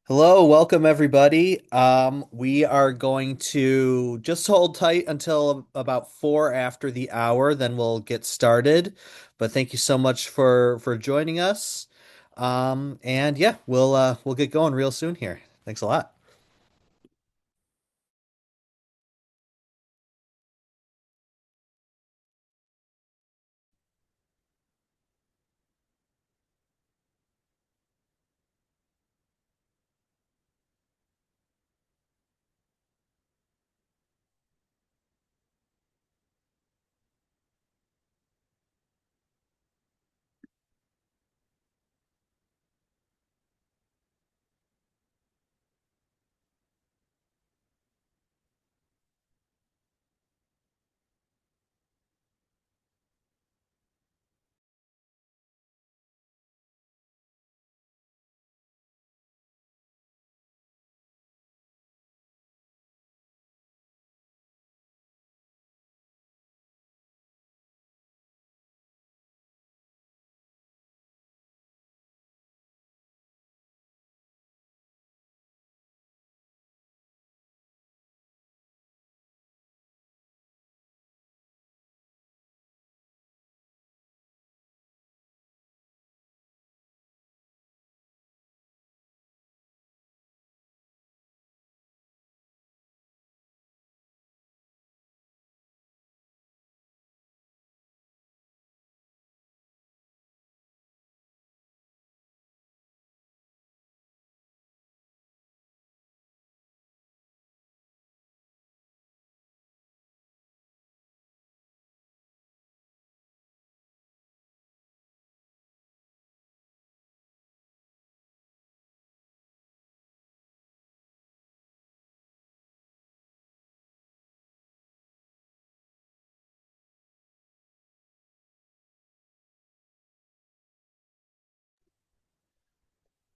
Hello, welcome everybody. We are going to just hold tight until about 4 after the hour, then we'll get started. But thank you so much for joining us. And yeah, we'll get going real soon here. Thanks a lot.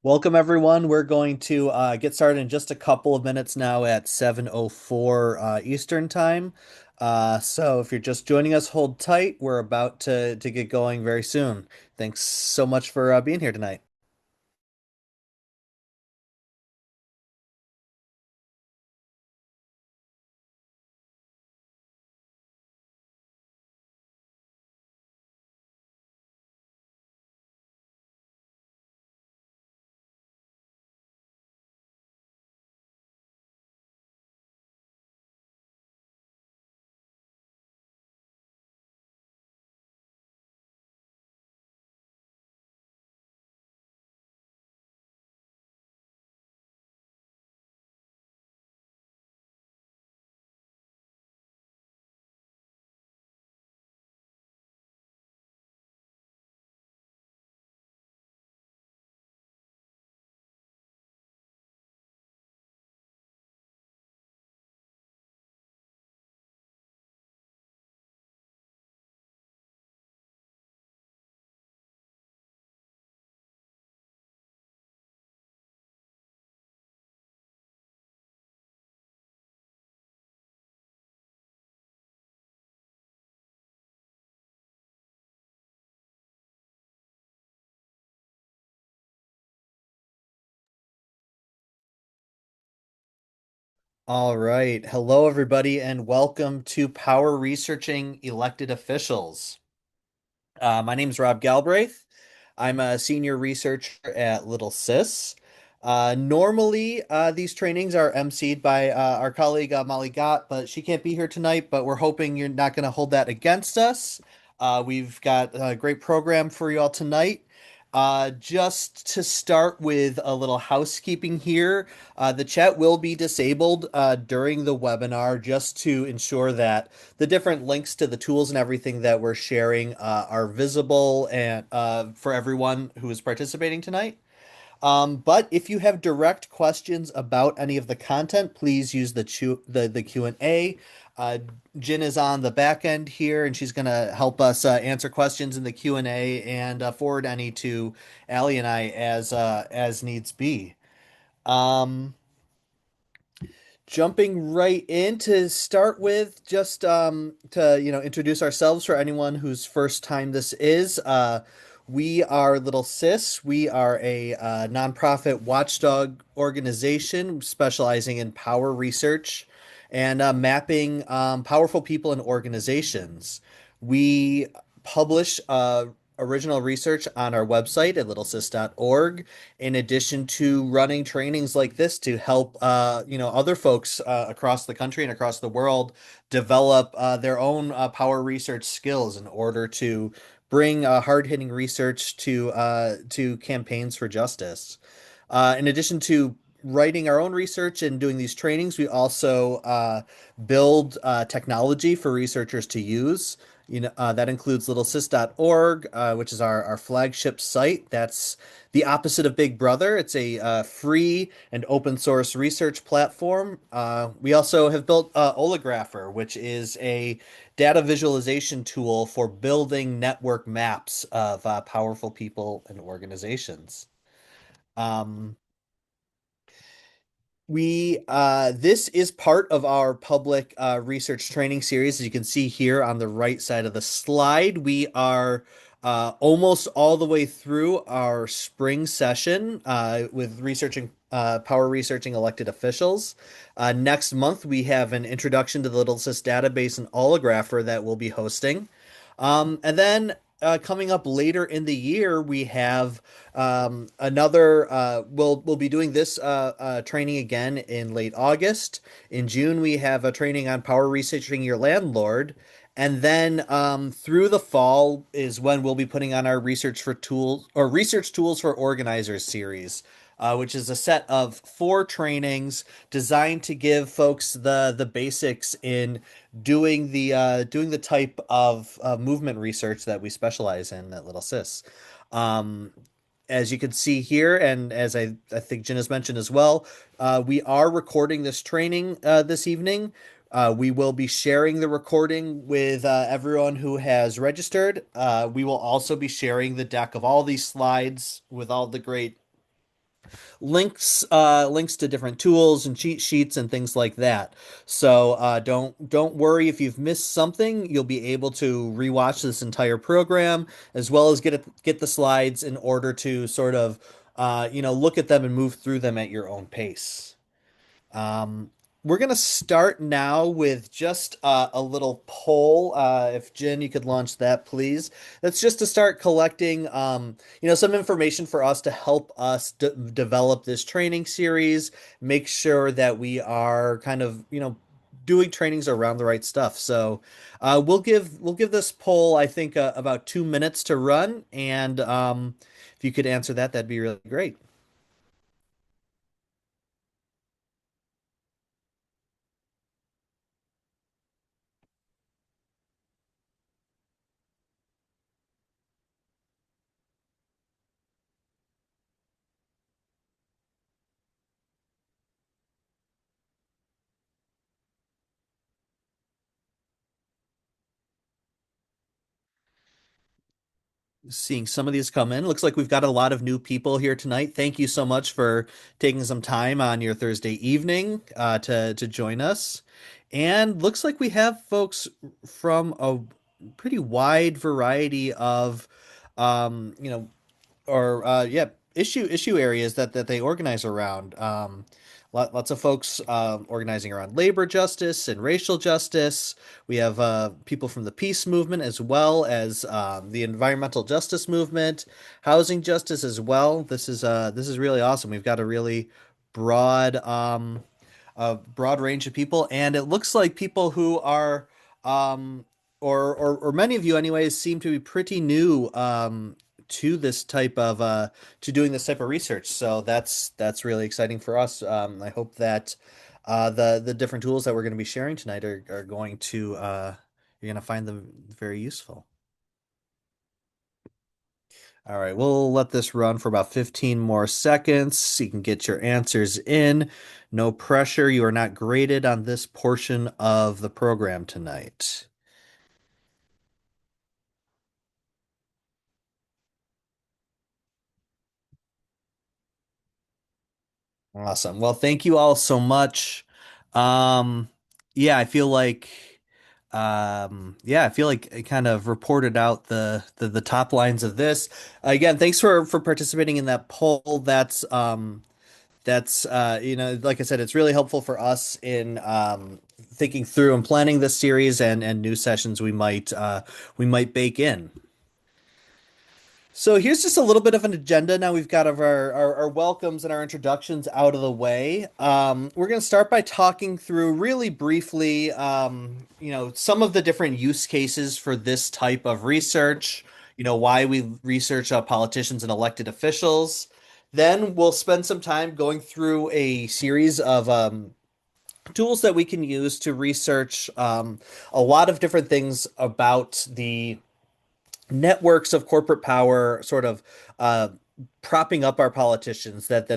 Welcome everyone. We're going to get started in just a couple of minutes now at 7:04 Eastern time. So if you're just joining us, hold tight. We're about to get going very soon. Thanks so much for being here tonight. All right. Hello, everybody, and welcome to Power Researching Elected Officials. My name is Rob Galbraith. I'm a senior researcher at Little Sis. Normally, these trainings are emceed by our colleague Molly Gott, but she can't be here tonight. But we're hoping you're not going to hold that against us. We've got a great program for you all tonight. Just to start with a little housekeeping here, the chat will be disabled during the webinar just to ensure that the different links to the tools and everything that we're sharing are visible and for everyone who is participating tonight. But if you have direct questions about any of the content, please use the Q&A. Jin is on the back end here, and she's going to help us answer questions in the Q&A and forward any to Allie and I as needs be. Um, Jumping right in to start with, just to introduce ourselves for anyone whose first time this is. We are Little Sis. We are a nonprofit watchdog organization specializing in power research and mapping powerful people and organizations. We publish original research on our website at littlesis.org, in addition to running trainings like this to help other folks across the country and across the world develop their own power research skills in order to bring hard-hitting research to campaigns for justice. In addition to writing our own research and doing these trainings, we also build technology for researchers to use. That includes littlesis.org, which is our flagship site. That's the opposite of Big Brother. It's a free and open source research platform. We also have built Oligrapher, which is a data visualization tool for building network maps of powerful people and organizations. Um, we This is part of our public research training series. As you can see here on the right side of the slide, we are almost all the way through our spring session with researching power researching elected officials. Next month, we have an introduction to the Little Sis database and Oligrapher that we'll be hosting. And then coming up later in the year, we have another. We'll be doing this training again in late August. In June, we have a training on power researching your landlord. And then through the fall is when we'll be putting on our research for tools or research tools for organizers series, which is a set of 4 trainings designed to give folks the basics in doing the type of movement research that we specialize in at Little Sis. Um, as you can see here, and as I think Jen has mentioned as well, we are recording this training this evening. We will be sharing the recording with everyone who has registered. We will also be sharing the deck of all these slides with all the great links to different tools and cheat sheets and things like that. So don't worry if you've missed something. You'll be able to rewatch this entire program as well as get the slides in order to sort of look at them and move through them at your own pace. Um, we're going to start now with just a little poll. If Jen, you could launch that, please. That's just to start collecting, some information for us to help us develop this training series, make sure that we are kind of, doing trainings around the right stuff. So we'll give this poll, I think, about 2 minutes to run, and if you could answer that, that'd be really great. Seeing some of these come in. Looks like we've got a lot of new people here tonight. Thank you so much for taking some time on your Thursday evening to join us. And looks like we have folks from a pretty wide variety of um, you know, or yeah, issue areas that they organize around. Lots of folks organizing around labor justice and racial justice. We have people from the peace movement as well as the environmental justice movement, housing justice as well. This is really awesome. We've got broad a broad range of people, and it looks like people who are um, or many of you anyways seem to be pretty new to this type of to doing this type of research. So that's really exciting for us. I hope that the different tools that we're going to be sharing tonight are going to you're going to find them very useful. All right, we'll let this run for about 15 more seconds so you can get your answers in. No pressure. You are not graded on this portion of the program tonight. Awesome. Well, thank you all so much. Um, yeah, I feel like Yeah, I feel like I kind of reported out the top lines of this. Again, thanks for participating in that poll. That's like I said, it's really helpful for us in thinking through and planning this series and new sessions we might bake in. So here's just a little bit of an agenda. Now we've got our welcomes and our introductions out of the way. We're going to start by talking through really briefly, some of the different use cases for this type of research, why we research politicians and elected officials. Then we'll spend some time going through a series of tools that we can use to research a lot of different things about the networks of corporate power sort of uh, propping up our politicians that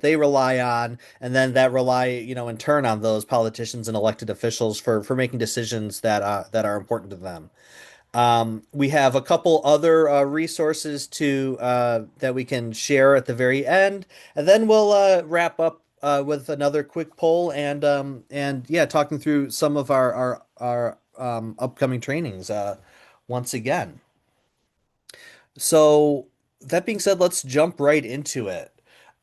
they rely on, and then that rely in turn on those politicians and elected officials for making decisions that are important to them. We have a couple other resources to that we can share at the very end, and then we'll wrap up with another quick poll and yeah, talking through some of our upcoming trainings once again. So that being said, let's jump right into it.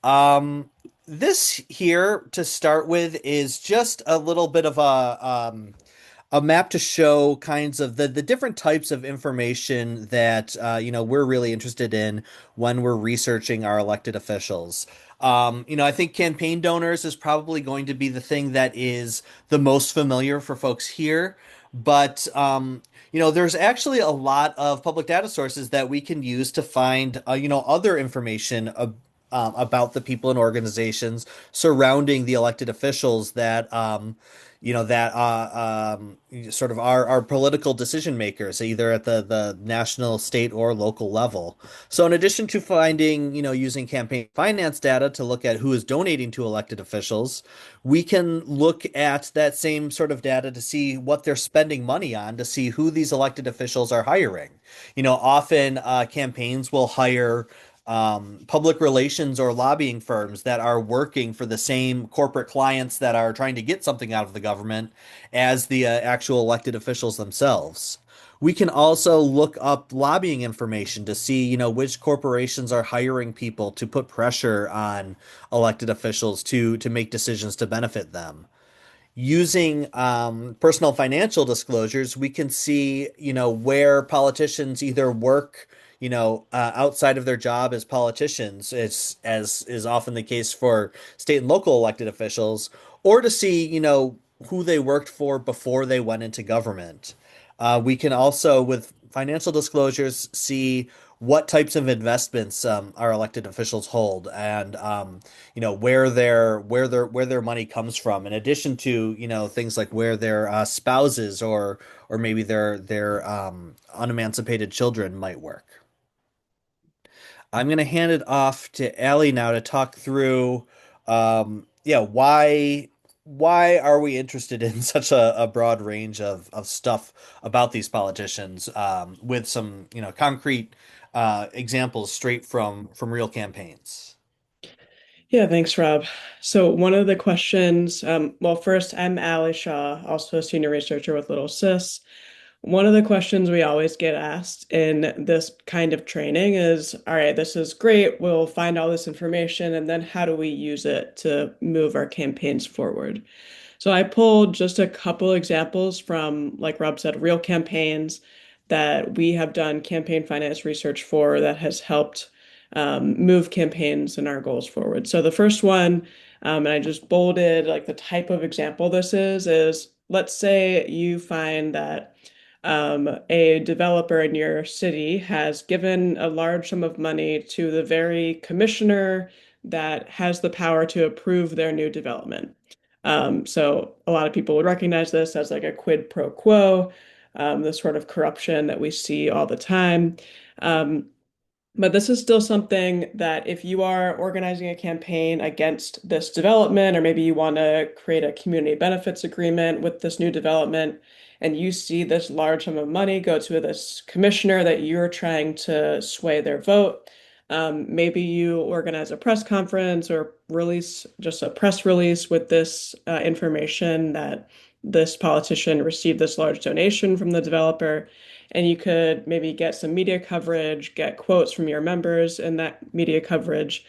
Um, this here to start with is just a little bit of a map to show kinds of the different types of information that we're really interested in when we're researching our elected officials. I think campaign donors is probably going to be the thing that is the most familiar for folks here, but there's actually a lot of public data sources that we can use to find other information about the people and organizations surrounding the elected officials that sort of our political decision makers, either at the national, state, or local level. So in addition to finding, using campaign finance data to look at who is donating to elected officials, we can look at that same sort of data to see what they're spending money on, to see who these elected officials are hiring. Often campaigns will hire public relations or lobbying firms that are working for the same corporate clients that are trying to get something out of the government as the actual elected officials themselves. We can also look up lobbying information to see, which corporations are hiring people to put pressure on elected officials to make decisions to benefit them. Using personal financial disclosures, we can see, where politicians either work, outside of their job as politicians, as is often the case for state and local elected officials, or to see, who they worked for before they went into government. We can also, with financial disclosures, see what types of investments our elected officials hold, and where their money comes from. In addition to things like where their spouses or maybe their unemancipated children might work. I'm going to hand it off to Allie now to talk through, yeah, why are we interested in such a broad range of stuff about these politicians, with some concrete examples straight from real campaigns. Yeah, thanks, Rob. So one of the questions, well, first, I'm Ali Shaw, also a senior researcher with Little Sis. One of the questions we always get asked in this kind of training is, all right, this is great. We'll find all this information, and then how do we use it to move our campaigns forward? So I pulled just a couple examples from, like Rob said, real campaigns that we have done campaign finance research for that has helped move campaigns and our goals forward. So the first one, and I just bolded like the type of example this is let's say you find that a developer in your city has given a large sum of money to the very commissioner that has the power to approve their new development. So a lot of people would recognize this as like a quid pro quo, the sort of corruption that we see all the time. Um, but this is still something that if you are organizing a campaign against this development, or maybe you want to create a community benefits agreement with this new development, and you see this large sum of money go to this commissioner that you're trying to sway their vote, maybe you organize a press conference or release just a press release with this information that this politician received this large donation from the developer, and you could maybe get some media coverage, get quotes from your members in that media coverage,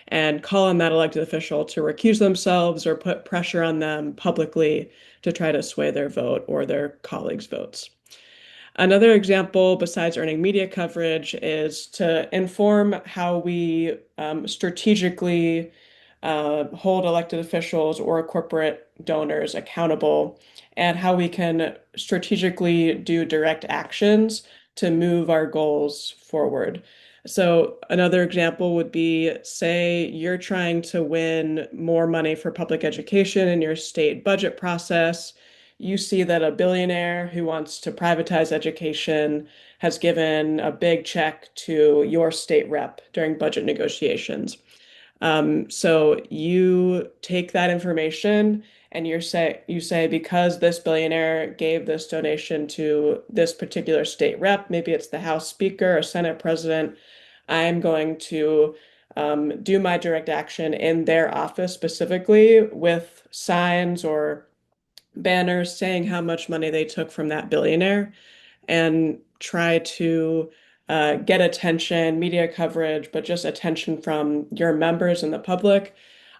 and call on that elected official to recuse themselves or put pressure on them publicly to try to sway their vote or their colleagues' votes. Another example, besides earning media coverage, is to inform how we strategically hold elected officials or corporate donors accountable, and how we can strategically do direct actions to move our goals forward. So, another example would be, say you're trying to win more money for public education in your state budget process. You see that a billionaire who wants to privatize education has given a big check to your state rep during budget negotiations. So you take that information and you say because this billionaire gave this donation to this particular state rep, maybe it's the House Speaker or Senate President, I'm going to do my direct action in their office specifically with signs or banners saying how much money they took from that billionaire and try to get attention, media coverage, but just attention from your members and the public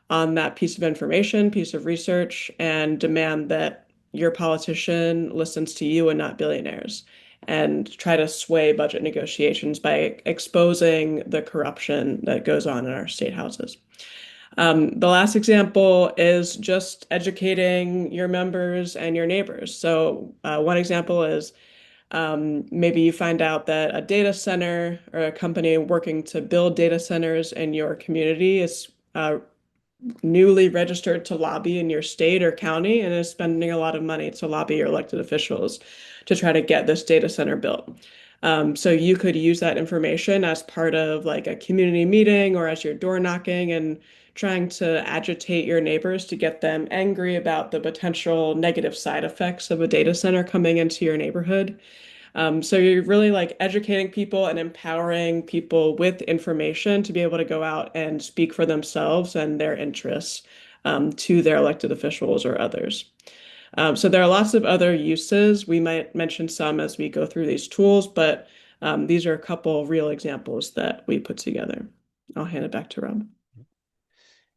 on that piece of information, piece of research, and demand that your politician listens to you and not billionaires, and try to sway budget negotiations by exposing the corruption that goes on in our state houses. The last example is just educating your members and your neighbors. So, one example is maybe you find out that a data center or a company working to build data centers in your community is newly registered to lobby in your state or county and is spending a lot of money to lobby your elected officials to try to get this data center built. So you could use that information as part of like a community meeting or as you're door knocking and trying to agitate your neighbors to get them angry about the potential negative side effects of a data center coming into your neighborhood. So you're really like educating people and empowering people with information to be able to go out and speak for themselves and their interests to their elected officials or others. So there are lots of other uses. We might mention some as we go through these tools, but these are a couple real examples that we put together. I'll hand it back to Rob.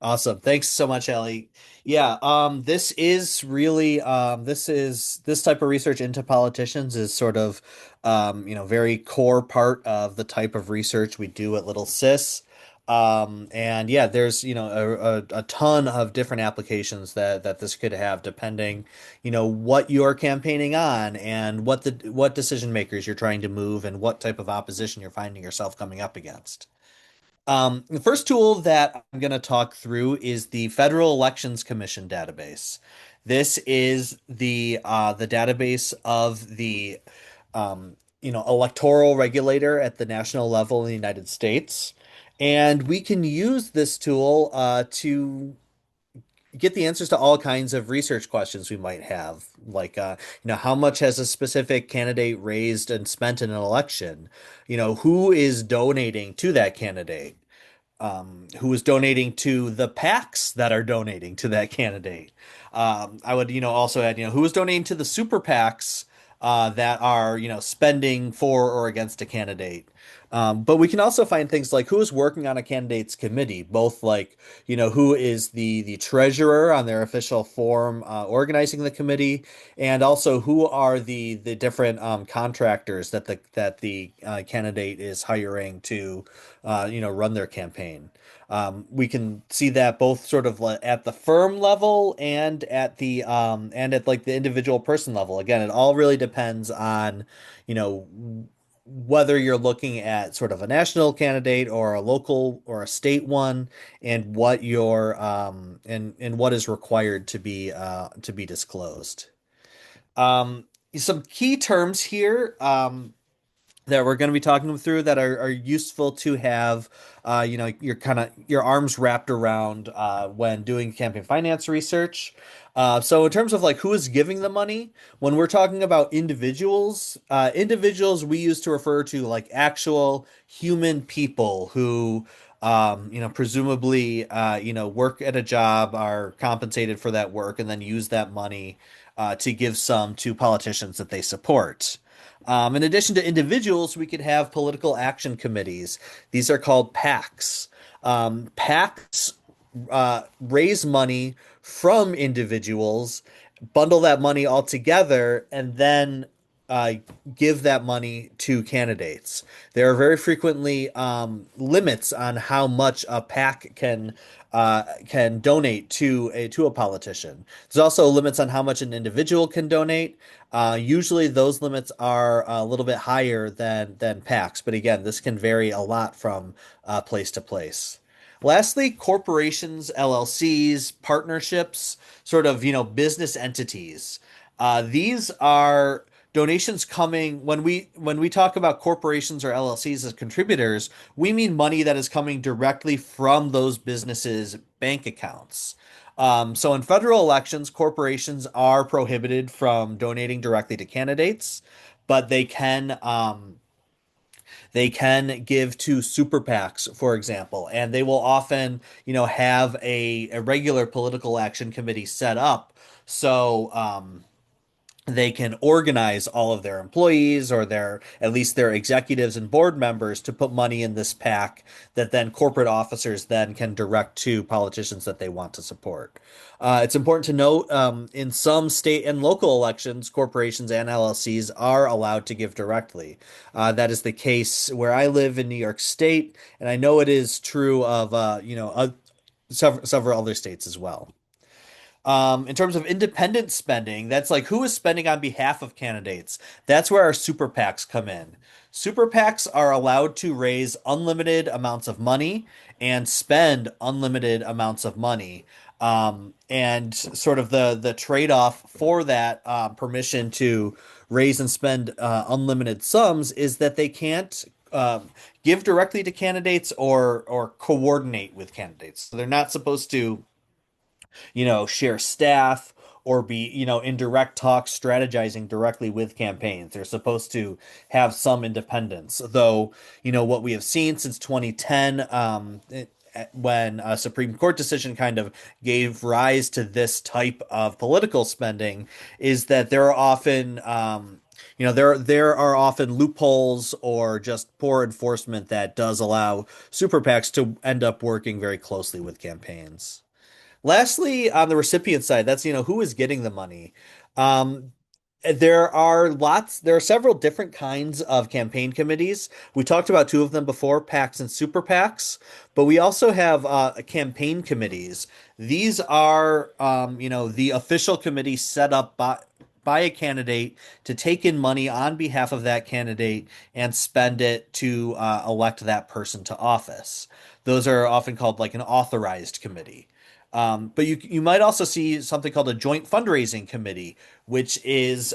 Awesome. Thanks so much, Ellie. Yeah, this is really this type of research into politicians is sort of very core part of the type of research we do at Little Sis. And yeah, there's a ton of different applications that this could have depending, what you're campaigning on and what decision makers you're trying to move and what type of opposition you're finding yourself coming up against. The first tool that I'm going to talk through is the Federal Elections Commission database. This is the database of the electoral regulator at the national level in the United States, and we can use this tool to get the answers to all kinds of research questions we might have, like how much has a specific candidate raised and spent in an election? Who is donating to that candidate? Who is donating to the PACs that are donating to that candidate. I would, also add, who is donating to the super PACs that are, spending for or against a candidate. But we can also find things like who is working on a candidate's committee, both like, who is the treasurer on their official form organizing the committee, and also who are the different contractors that the candidate is hiring to run their campaign. We can see that both sort of at the firm level and at like the individual person level. Again, it all really depends on, you know, whether you're looking at sort of a national candidate or a local or a state one, and what your and what is required to be disclosed. Some key terms here. That we're going to be talking through that are useful to have, your arms wrapped around when doing campaign finance research. So in terms of like who is giving the money, when we're talking about individuals we use to refer to like actual human people who, presumably, work at a job, are compensated for that work, and then use that money to give some to politicians that they support. In addition to individuals, we could have political action committees. These are called PACs. PACs raise money from individuals, bundle that money all together, and then uh, give that money to candidates. There are very frequently limits on how much a PAC can donate to a politician. There's also limits on how much an individual can donate. Usually, those limits are a little bit higher than PACs, but again, this can vary a lot from place to place. Lastly, corporations, LLCs, partnerships, sort of, business entities. These are donations coming when we talk about corporations or LLCs as contributors, we mean money that is coming directly from those businesses' bank accounts. So in federal elections, corporations are prohibited from donating directly to candidates, but they can give to super PACs, for example, and they will often, have a regular political action committee set up. So they can organize all of their employees or their at least their executives and board members to put money in this PAC that then corporate officers then can direct to politicians that they want to support. It's important to note in some state and local elections, corporations and LLCs are allowed to give directly. That is the case where I live in New York State, and I know it is true of several other states as well. In terms of independent spending, that's like who is spending on behalf of candidates. That's where our super PACs come in. Super PACs are allowed to raise unlimited amounts of money and spend unlimited amounts of money. And sort of the trade-off for that permission to raise and spend unlimited sums is that they can't give directly to candidates or coordinate with candidates. So they're not supposed to share staff or be, in direct talks strategizing directly with campaigns. They're supposed to have some independence. Though, what we have seen since 2010, when a Supreme Court decision kind of gave rise to this type of political spending, is that there are often there are often loopholes or just poor enforcement that does allow super PACs to end up working very closely with campaigns. Lastly, on the recipient side, that's, who is getting the money. Um, there are several different kinds of campaign committees. We talked about two of them before, PACs and super PACs, but we also have campaign committees. These are, the official committee set up by a candidate to take in money on behalf of that candidate and spend it to elect that person to office. Those are often called like an authorized committee. But you might also see something called a joint fundraising committee, which is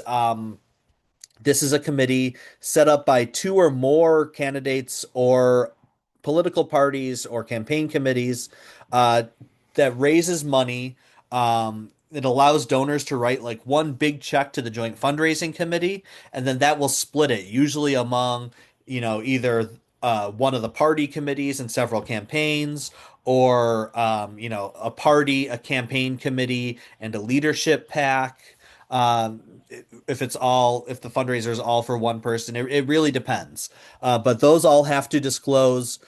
this is a committee set up by two or more candidates or political parties or campaign committees uh, that raises money. It allows donors to write like one big check to the joint fundraising committee, and then that will split it, usually among, either one of the party committees and several campaigns, or, a party, a campaign committee, and a leadership PAC. Um, if the fundraiser is all for one person, it really depends. But those all have to disclose,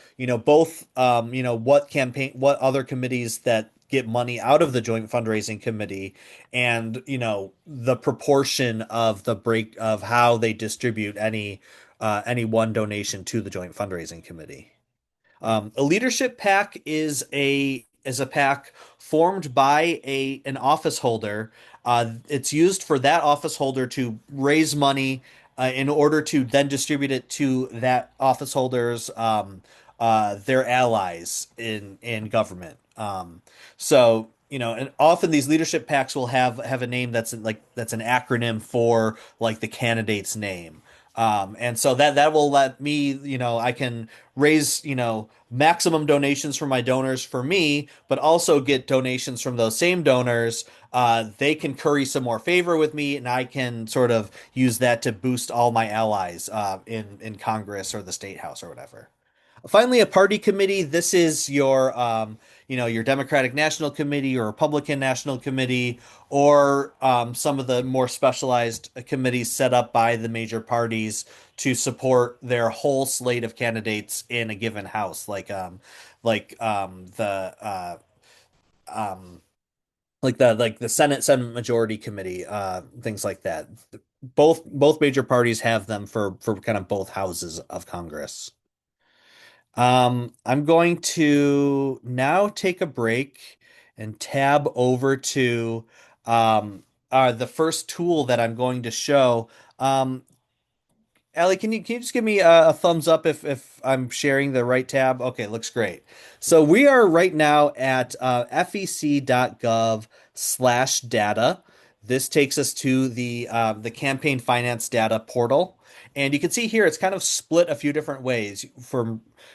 both, what other committees that get money out of the joint fundraising committee and, the proportion of the break of how they distribute any one donation to the joint fundraising committee. A leadership PAC is a PAC formed by an office holder. It's used for that office holder to raise money in order to then distribute it to that office holder's their allies in government. And often these leadership PACs will have a name that's an acronym for like the candidate's name. And so that will let me, I can raise, maximum donations from my donors for me, but also get donations from those same donors. They can curry some more favor with me, and I can sort of use that to boost all my allies in Congress or the state house or whatever. Finally, a party committee. This is your Democratic National Committee, your Republican National Committee, or some of the more specialized committees set up by the major parties to support their whole slate of candidates in a given house, like um, the Senate Majority Committee, things like that. Both major parties have them for kind of both houses of Congress. I'm going to now take a break and tab over to the first tool that I'm going to show. Um, Ellie, can you just give me a thumbs up if I'm sharing the right tab? Okay, looks great. So we are right now at fec.gov/data. This takes us to the campaign finance data portal. And you can see here it's kind of split a few different ways.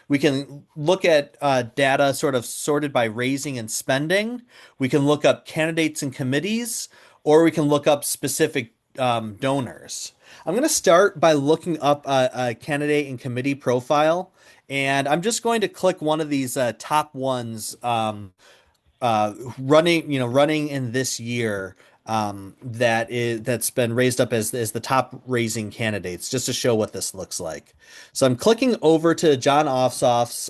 We can look at data sort of sorted by raising and spending. We can look up candidates and committees, or we can look up specific donors. I'm going to start by looking up a candidate and committee profile, and I'm just going to click one of these top ones running in this year that's been raised up as the top raising candidates, just to show what this looks like. So I'm clicking over to John Ossoff's.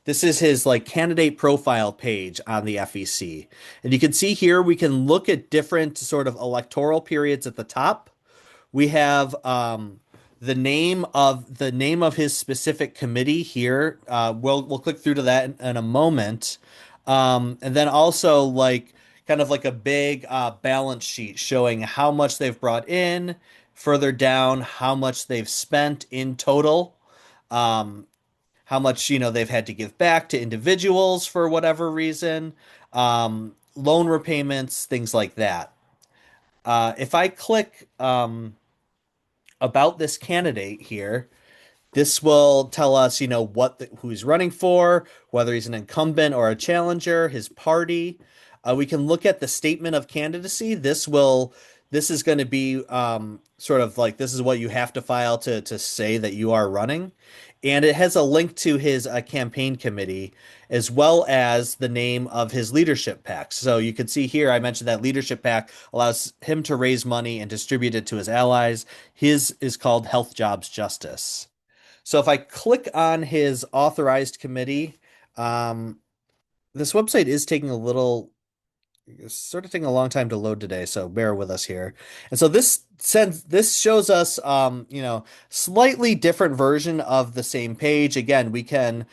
This is his like candidate profile page on the FEC, and you can see here we can look at different sort of electoral periods at the top. We have the name of his specific committee here. We'll click through to that in a moment, and then also like kind of like a big balance sheet showing how much they've brought in. Further down, how much they've spent in total. How much they've had to give back to individuals for whatever reason. Loan repayments, things like that. If I click about this candidate here, this will tell us, who he's running for, whether he's an incumbent or a challenger, his party. We can look at the statement of candidacy. This is going to be sort of like this is what you have to file to say that you are running. And it has a link to his campaign committee as well as the name of his leadership PAC. So you can see here, I mentioned that leadership PAC allows him to raise money and distribute it to his allies. His is called Health Jobs Justice. So if I click on his authorized committee, um, this website is taking a little, it's sort of taking a long time to load today, so bear with us here. And so this shows us, slightly different version of the same page. Again, we can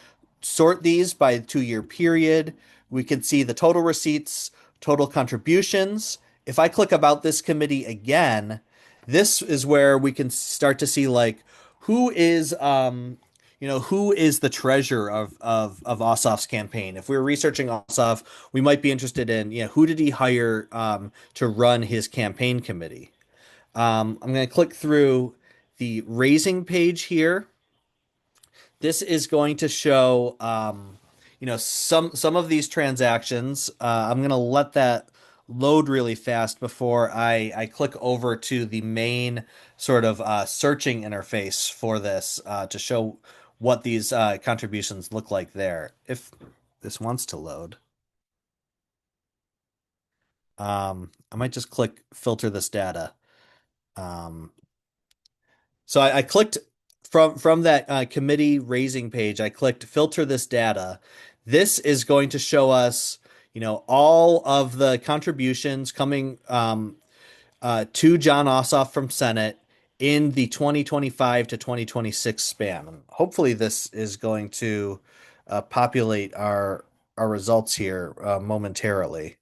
sort these by 2-year period. We can see the total receipts, total contributions. If I click about this committee again, this is where we can start to see like who is who is the treasurer of Ossoff's campaign. If we were researching Ossoff, we might be interested in who did he hire to run his campaign committee. I'm going to click through the raising page here. This is going to show some of these transactions. I'm going to let that load really fast before I click over to the main sort of searching interface for this to show what these contributions look like there. If this wants to load, I might just click filter this data. Um, So I clicked from that committee raising page. I clicked filter this data. This is going to show us, all of the contributions coming to John Ossoff from Senate in the 2025 to 2026 span. And hopefully, this is going to populate our results here momentarily.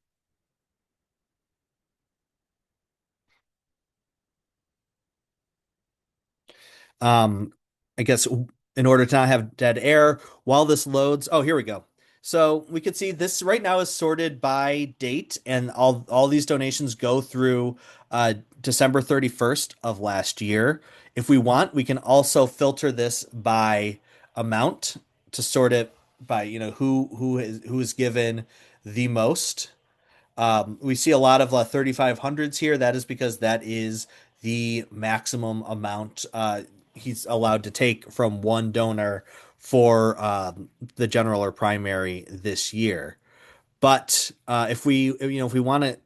Um, I guess in order to not have dead air while this loads. Oh, here we go. So we could see this right now is sorted by date, and all these donations go through December 31st of last year. If we want, we can also filter this by amount to sort it by who is given the most. We see a lot of 3500s here. That is because that is the maximum amount he's allowed to take from one donor for the general or primary this year. But if we want to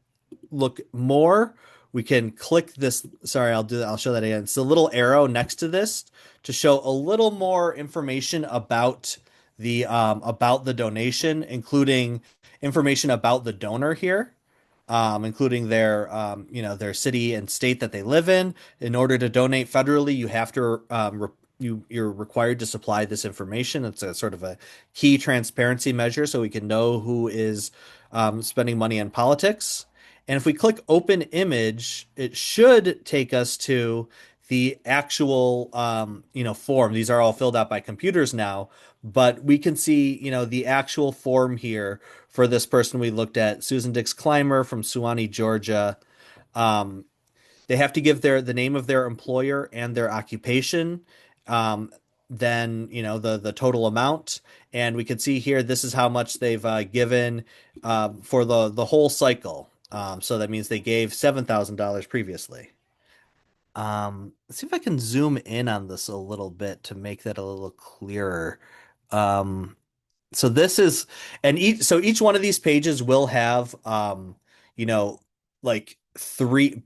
look more, we can click this. Sorry, I'll do that. I'll show that again. It's a little arrow next to this to show a little more information about the donation, including information about the donor here, including their city and state that they live in. In order to donate federally, you have to you're required to supply this information. It's a sort of a key transparency measure, so we can know who is spending money on politics. And if we click open image, it should take us to the actual form. These are all filled out by computers now, but we can see the actual form here for this person we looked at, Susan Dix Clymer from Suwanee, Georgia. Um, they have to give the name of their employer and their occupation. Um, then the total amount, and we can see here this is how much they've given for the whole cycle. So that means they gave $7,000 previously. Let's see if I can zoom in on this a little bit to make that a little clearer. Um, so this is, and each one of these pages will have you know like three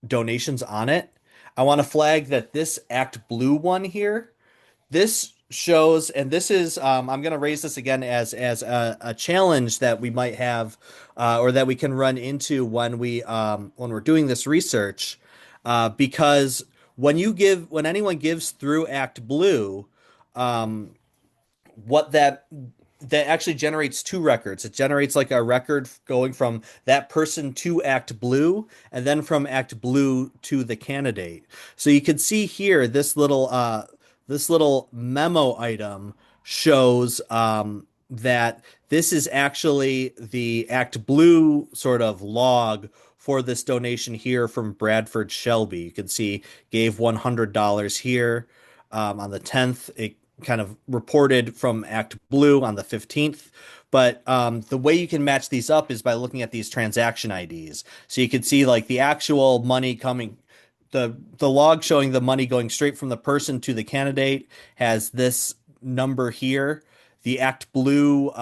donations on it. I want to flag that this Act Blue one here, this shows, and this is I'm going to raise this again as a challenge that we might have or that we can run into when we're doing this research, because when anyone gives through Act Blue, um, what that actually generates two records. It generates like a record going from that person to Act Blue and then from Act Blue to the candidate. So you can see here this little memo item shows that this is actually the Act Blue sort of log for this donation here from Bradford Shelby. You can see gave $100 here on the 10th. It kind of reported from Act Blue on the 15th. But the way you can match these up is by looking at these transaction IDs. So you can see like the actual money coming, the log showing the money going straight from the person to the candidate has this number here. The Act Blue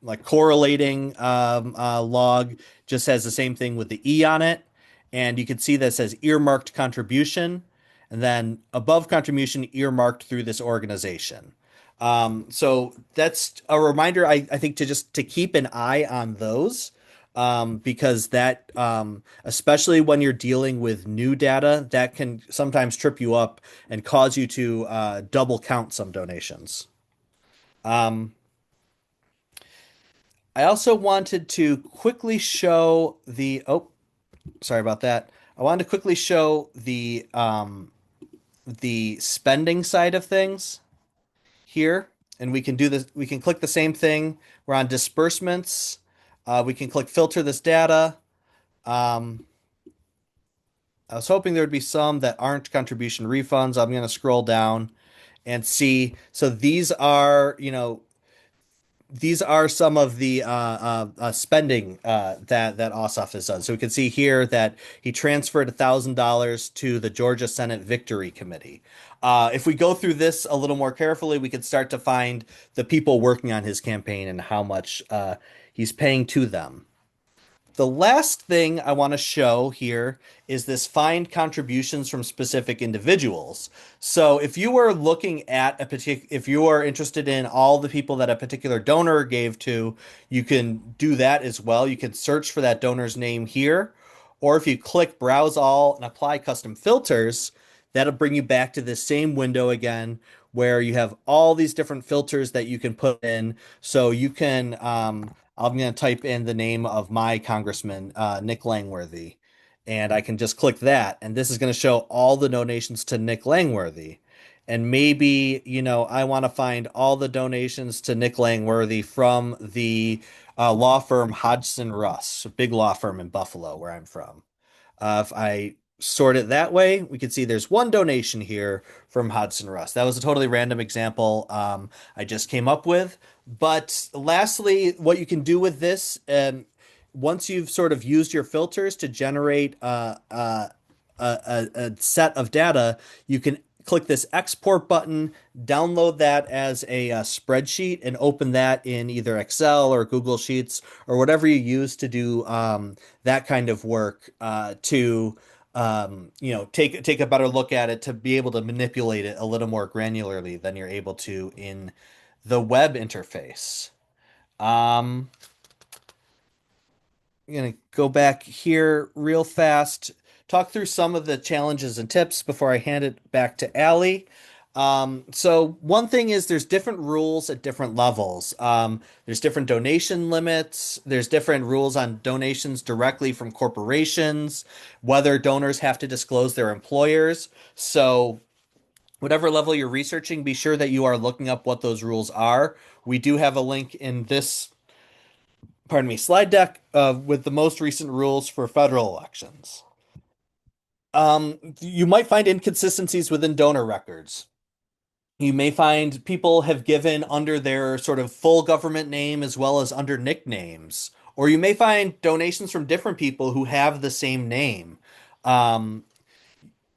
like correlating log just has the same thing with the E on it. And you can see that says earmarked contribution. And then above contribution earmarked through this organization. So that's a reminder, I think, to keep an eye on those, because that, especially when you're dealing with new data, that can sometimes trip you up and cause you to double count some donations. Um, I also wanted to quickly show sorry about that. I wanted to quickly show the spending side of things here, and we can do this. We can click the same thing. We're on disbursements. We can click filter this data. Um, I was hoping there would be some that aren't contribution refunds. I'm going to scroll down and see. So these are some of the spending that Ossoff has done. So we can see here that he transferred $1,000 to the Georgia Senate Victory Committee. If we go through this a little more carefully, we can start to find the people working on his campaign and how much he's paying to them. The last thing I want to show here is this find contributions from specific individuals. So if you were looking at if you are interested in all the people that a particular donor gave to, you can do that as well. You can search for that donor's name here, or if you click browse all and apply custom filters, that'll bring you back to the same window again where you have all these different filters that you can put in. So you can I'm going to type in the name of my congressman, Nick Langworthy, and I can just click that. And this is going to show all the donations to Nick Langworthy. And maybe, I want to find all the donations to Nick Langworthy from the law firm Hodgson Russ, a big law firm in Buffalo, where I'm from. If I sort it that way, we can see there's one donation here from Hodgson Russ. That was a totally random example I just came up with. But lastly, what you can do with this, once you've sort of used your filters to generate a set of data, you can click this export button, download that as a spreadsheet, and open that in either Excel or Google Sheets or whatever you use to do that kind of work to take a better look at it to be able to manipulate it a little more granularly than you're able to in the web interface. Um, I'm gonna go back here real fast, talk through some of the challenges and tips before I hand it back to Allie. So one thing is there's different rules at different levels. There's different donation limits. There's different rules on donations directly from corporations, whether donors have to disclose their employers. So whatever level you're researching, be sure that you are looking up what those rules are. We do have a link in this slide deck with the most recent rules for federal elections. You might find inconsistencies within donor records. You may find people have given under their sort of full government name as well as under nicknames. Or you may find donations from different people who have the same name. Um,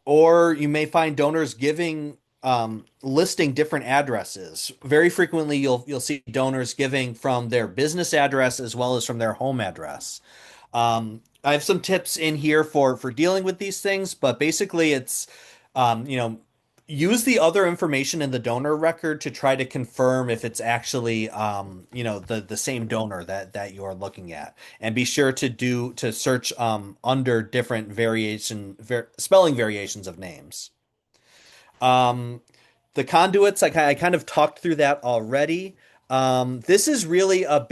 or you may find donors giving listing different addresses. Very frequently, you'll see donors giving from their business address as well as from their home address. I have some tips in here for dealing with these things, but basically, it's um, you know use the other information in the donor record to try to confirm if it's actually the same donor that you're looking at, and be sure to search under different spelling variations of names. Um, the conduits, I kind of talked through that already. This is really a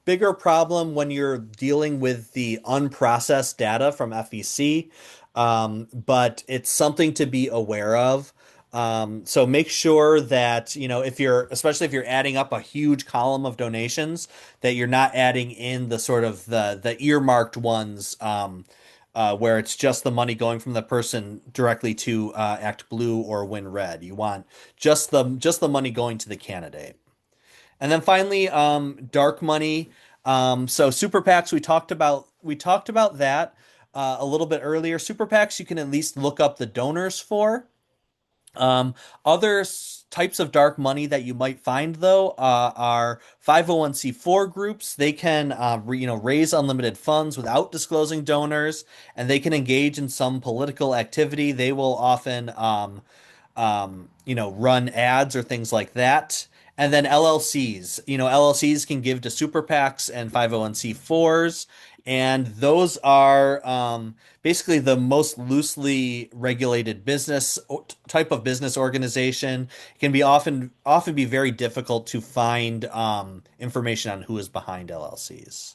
bigger problem when you're dealing with the unprocessed data from FEC, but it's something to be aware of. So make sure that, especially if you're adding up a huge column of donations, that you're not adding in the sort of the earmarked ones, where it's just the money going from the person directly to Act Blue or Win Red. You want just the money going to the candidate. And then finally, dark money. So super PACs, we talked about that a little bit earlier. Super PACs, you can at least look up the donors for. Um, other types of dark money that you might find though are 501(c)(4) groups. They can raise unlimited funds without disclosing donors, and they can engage in some political activity. They will often run ads or things like that. And then LLCs, LLCs can give to super PACs and 501(c)(4)s, and those are basically the most loosely regulated type of business organization. It can be often be very difficult to find information on who is behind LLCs.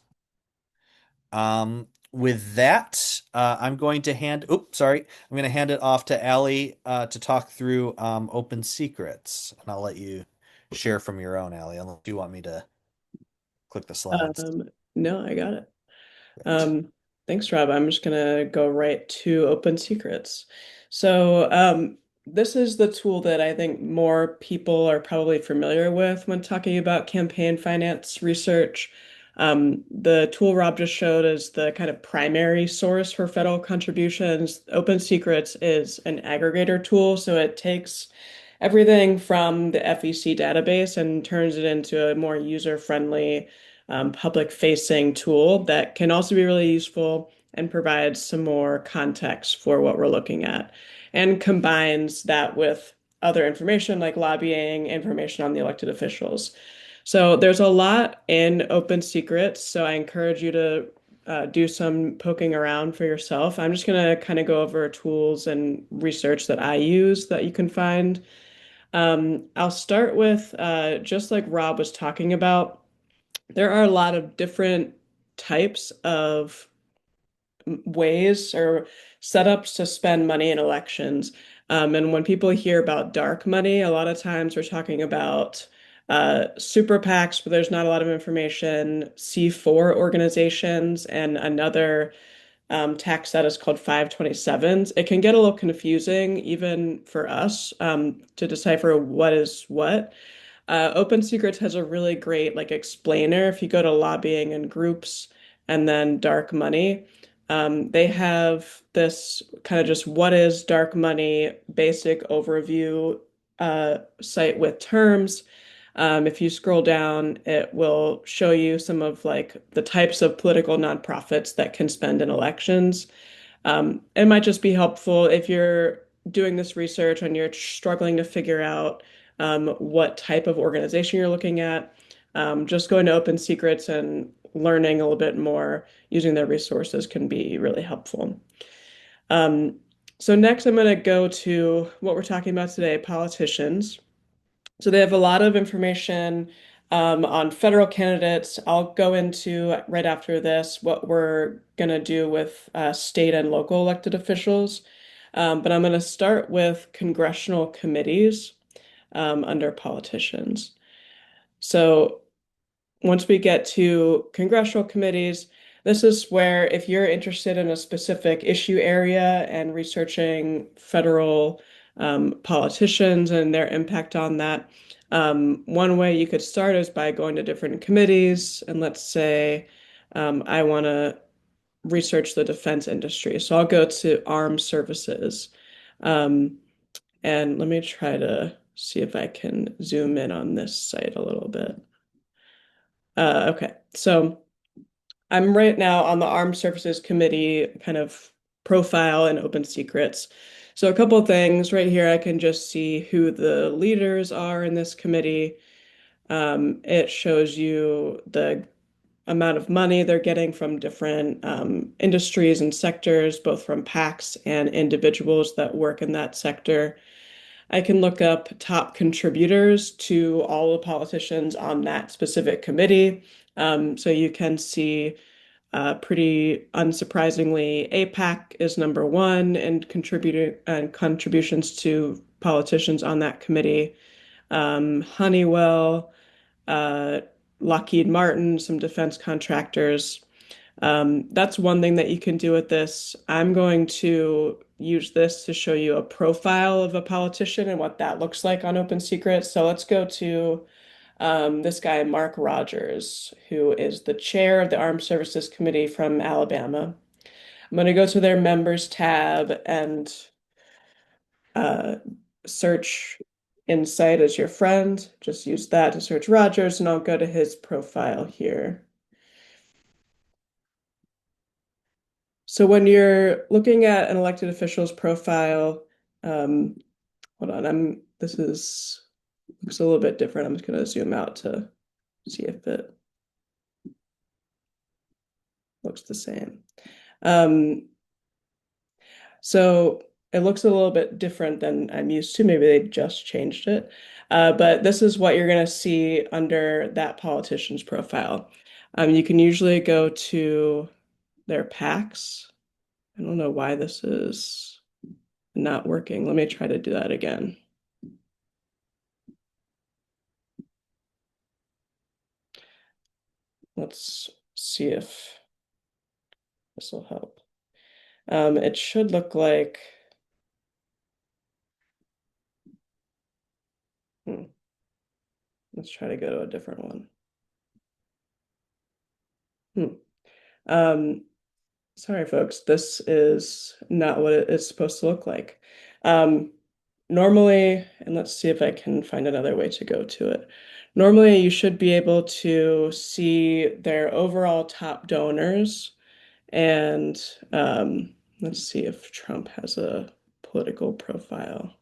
With that, I'm going to oops, sorry. I'm going to hand it off to Allie to talk through open secrets, and I'll let you share from your own, Allie, unless you want me to click the slides. No, I got it. Great. Um, Thanks, Rob. I'm just gonna go right to Open Secrets. So, this is the tool that I think more people are probably familiar with when talking about campaign finance research. The tool Rob just showed is the kind of primary source for federal contributions. Open Secrets is an aggregator tool, so it takes everything from the FEC database and turns it into a more user-friendly public-facing tool that can also be really useful and provides some more context for what we're looking at, and combines that with other information like lobbying, information on the elected officials. So there's a lot in Open Secrets, so I encourage you to do some poking around for yourself. I'm just going to kind of go over tools and research that I use that you can find. I'll start with just like Rob was talking about, there are a lot of different types of ways or setups to spend money in elections. And when people hear about dark money, a lot of times we're talking about super PACs, but there's not a lot of information, C4 organizations, and another tax set is called 527s. It can get a little confusing, even for us, to decipher what is what. Open Secrets has a really great like explainer if you go to lobbying and groups and then dark money. They have this kind of just what is dark money basic overview site with terms. If you scroll down, it will show you some of like the types of political nonprofits that can spend in elections. It might just be helpful if you're doing this research and you're struggling to figure out what type of organization you're looking at. Just going to Open Secrets and learning a little bit more using their resources can be really helpful. Um, so next, I'm going to go to what we're talking about today, politicians. So they have a lot of information on federal candidates. I'll go into right after this what we're going to do with state and local elected officials. But I'm going to start with congressional committees under politicians. So once we get to congressional committees, this is where if you're interested in a specific issue area and researching federal politicians and their impact on that, one way you could start is by going to different committees. And let's say I want to research the defense industry. So I'll go to armed services. Um, and let me try to see if I can zoom in on this site a little bit. Okay, so I'm right now on the Armed Services Committee kind of profile and open secrets. So a couple of things right here, I can just see who the leaders are in this committee. It shows you the amount of money they're getting from different industries and sectors, both from PACs and individuals that work in that sector. I can look up top contributors to all the politicians on that specific committee. So you can see pretty unsurprisingly, APAC is number one in contributing and contributions to politicians on that committee. Honeywell, uh, Lockheed Martin, some defense contractors. That's one thing that you can do with this. I'm going to use this to show you a profile of a politician and what that looks like on Open Secret. So let's go to this guy, Mark Rogers, who is the chair of the Armed Services Committee from Alabama. I'm going to go to their members tab and uh, search Insight as your friend. Just use that to search Rogers, and I'll go to his profile here. So when you're looking at an elected official's profile, um, hold on, this is looks a little bit different. I'm just going to zoom out to see if it looks the same. Um, So it looks a little bit different than I'm used to. Maybe they just changed it. But this is what you're going to see under that politician's profile. You can usually go to their PACs. I don't know why this is not working. Let me try to do that again. Let's see if this will help. It should look like, hmm, let's try to go to a different one. Hmm. Um, Sorry, folks, this is not what it is supposed to look like. Um, Normally, and let's see if I can find another way to go to it. Normally, you should be able to see their overall top donors, and let's see if Trump has a political profile.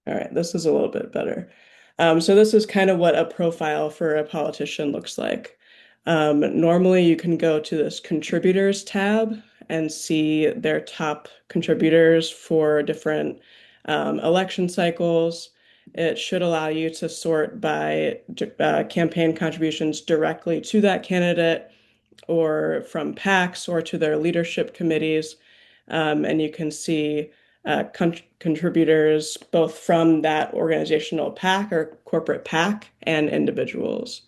All right, this is a little bit better. So this is kind of what a profile for a politician looks like. Normally, you can go to this contributors tab and see their top contributors for different election cycles. It should allow you to sort by campaign contributions directly to that candidate or from PACs or to their leadership committees. And you can see contributors both from that organizational PAC or corporate PAC and individuals.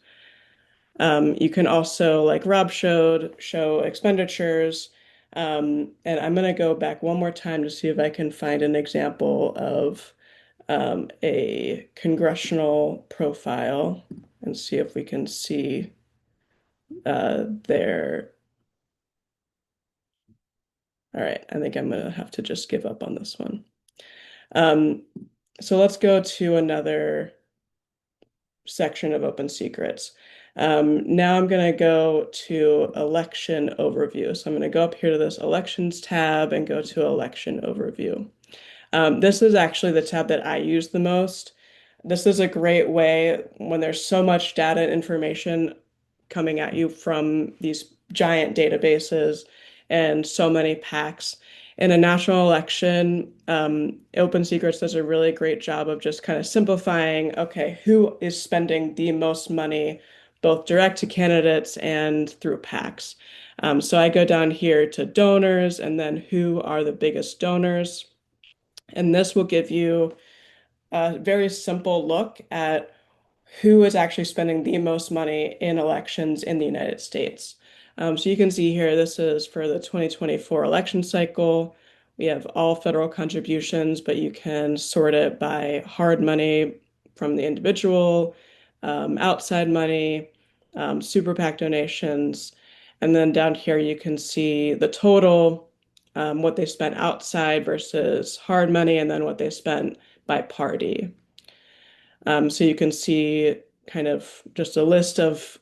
You can also, like Rob showed, show expenditures. And I'm going to go back one more time to see if I can find an example of a congressional profile and see if we can see their. All right, I think I'm going to have to just give up on this one. Um, so let's go to another section of Open Secrets. Now I'm going to go to election overview. So I'm going to go up here to this elections tab and go to election overview. This is actually the tab that I use the most. This is a great way when there's so much data and information coming at you from these giant databases and so many packs. In a national election, Open Secrets does a really great job of just kind of simplifying, okay, who is spending the most money, both direct to candidates and through PACs. So I go down here to donors and then who are the biggest donors. And this will give you a very simple look at who is actually spending the most money in elections in the United States. So you can see here, this is for the 2024 election cycle. We have all federal contributions, but you can sort it by hard money from the individual, outside money, super PAC donations, and then down here you can see the total, what they spent outside versus hard money, and then what they spent by party. So you can see kind of just a list of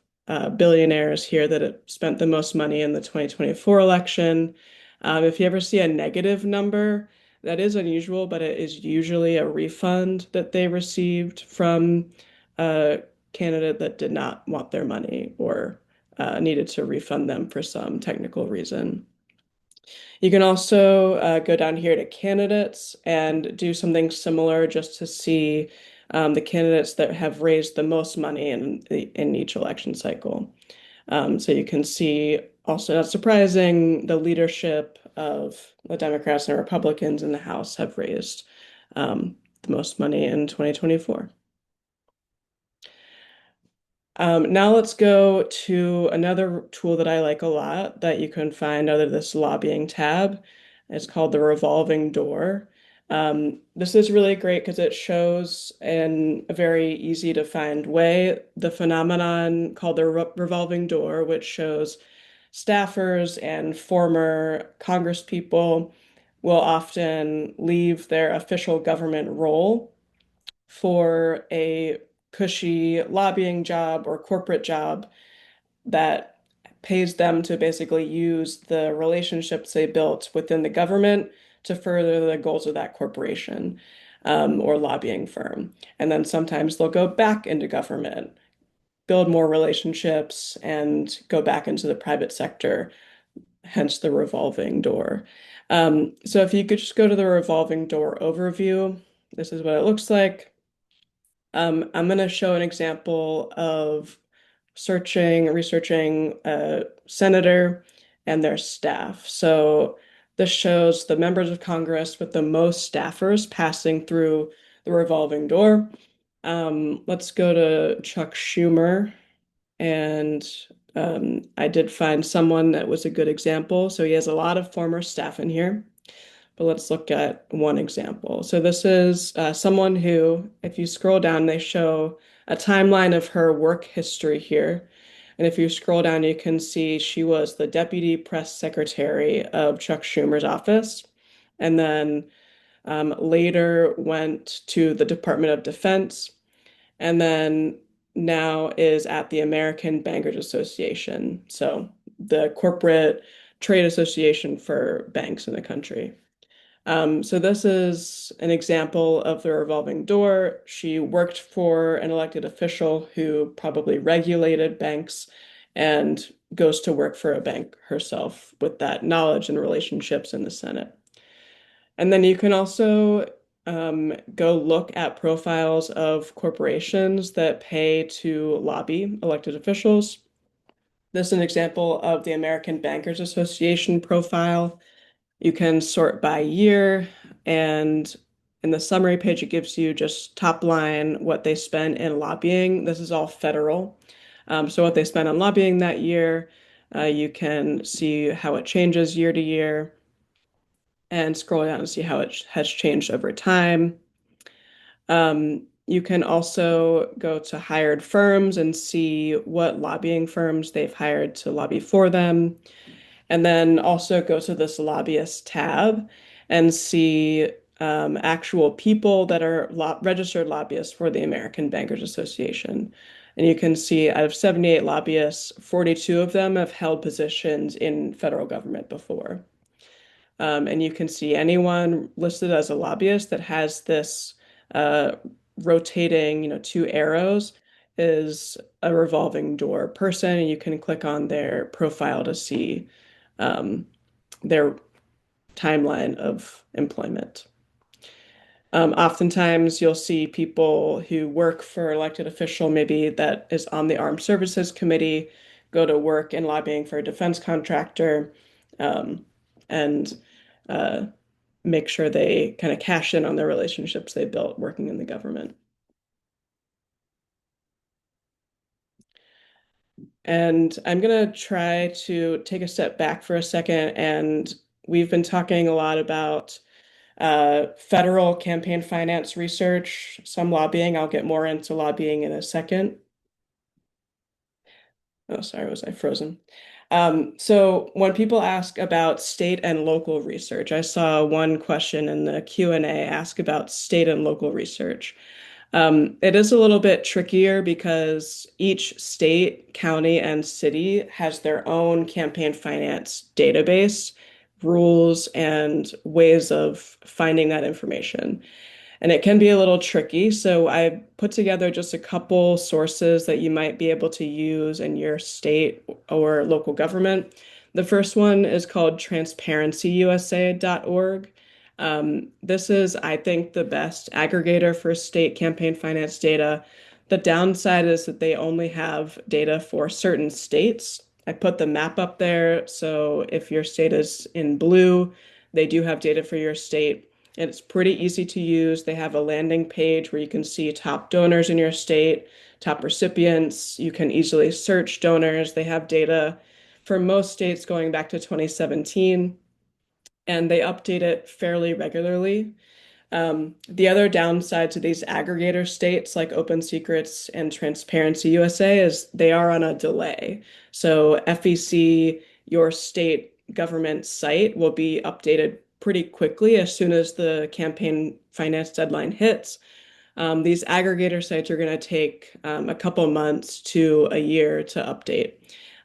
billionaires here that have spent the most money in the 2024 election. If you ever see a negative number, that is unusual, but it is usually a refund that they received from a candidate that did not want their money or needed to refund them for some technical reason. You can also go down here to candidates and do something similar just to see the candidates that have raised the most money in each election cycle. So you can see also, not surprising, the leadership of the Democrats and Republicans in the House have raised the most money in 2024. Now let's go to another tool that I like a lot that you can find under this lobbying tab. It's called the revolving door. This is really great because it shows in a very easy to find way the phenomenon called the revolving door, which shows staffers and former congresspeople will often leave their official government role for a cushy lobbying job or corporate job that pays them to basically use the relationships they built within the government to further the goals of that corporation or lobbying firm. And then sometimes they'll go back into government, build more relationships, and go back into the private sector, hence the revolving door. So if you could just go to the revolving door overview, this is what it looks like. I'm going to show an example of researching a senator and their staff. So this shows the members of Congress with the most staffers passing through the revolving door. Let's go to Chuck Schumer. And I did find someone that was a good example. So he has a lot of former staff in here. But let's look at one example. So this is someone who, if you scroll down, they show a timeline of her work history here. And if you scroll down, you can see she was the deputy press secretary of Chuck Schumer's office, and then later went to the Department of Defense, and then now is at the American Bankers Association, so the corporate trade association for banks in the country. So this is an example of the revolving door. She worked for an elected official who probably regulated banks and goes to work for a bank herself with that knowledge and relationships in the Senate. And then you can also go look at profiles of corporations that pay to lobby elected officials. This is an example of the American Bankers Association profile. You can sort by year, and in the summary page, it gives you just top line what they spent in lobbying. This is all federal. So what they spent on lobbying that year. You can see how it changes year to year and scroll down and see how it has changed over time. You can also go to hired firms and see what lobbying firms they've hired to lobby for them. And then also go to this lobbyist tab and see actual people that are registered lobbyists for the American Bankers Association. And you can see out of 78 lobbyists, 42 of them have held positions in federal government before. And you can see anyone listed as a lobbyist that has this uh, rotating, two arrows is a revolving door person, and you can click on their profile to see um, their timeline of employment. Oftentimes, you'll see people who work for elected official, maybe that is on the Armed Services Committee, go to work in lobbying for a defense contractor, um, and uh, make sure they kind of cash in on their relationships they built working in the government. And I'm going to try to take a step back for a second. And we've been talking a lot about federal campaign finance research, some lobbying. I'll get more into lobbying in a second. Oh, sorry, was I frozen? So when people ask about state and local research, I saw one question in the Q&A ask about state and local research. It is a little bit trickier because each state, county, and city has their own campaign finance database, rules, and ways of finding that information. And it can be a little tricky. So I put together just a couple sources that you might be able to use in your state or local government. The first one is called transparencyusa.org. This is, I think, the best aggregator for state campaign finance data. The downside is that they only have data for certain states. I put the map up there, so if your state is in blue, they do have data for your state. And it's pretty easy to use. They have a landing page where you can see top donors in your state, top recipients. You can easily search donors. They have data for most states going back to 2017, and they update it fairly regularly. The other downside to these aggregator states like Open Secrets and Transparency USA is they are on a delay. So FEC, your state government site, will be updated pretty quickly as soon as the campaign finance deadline hits. These aggregator sites are going to take a couple months to a year to update.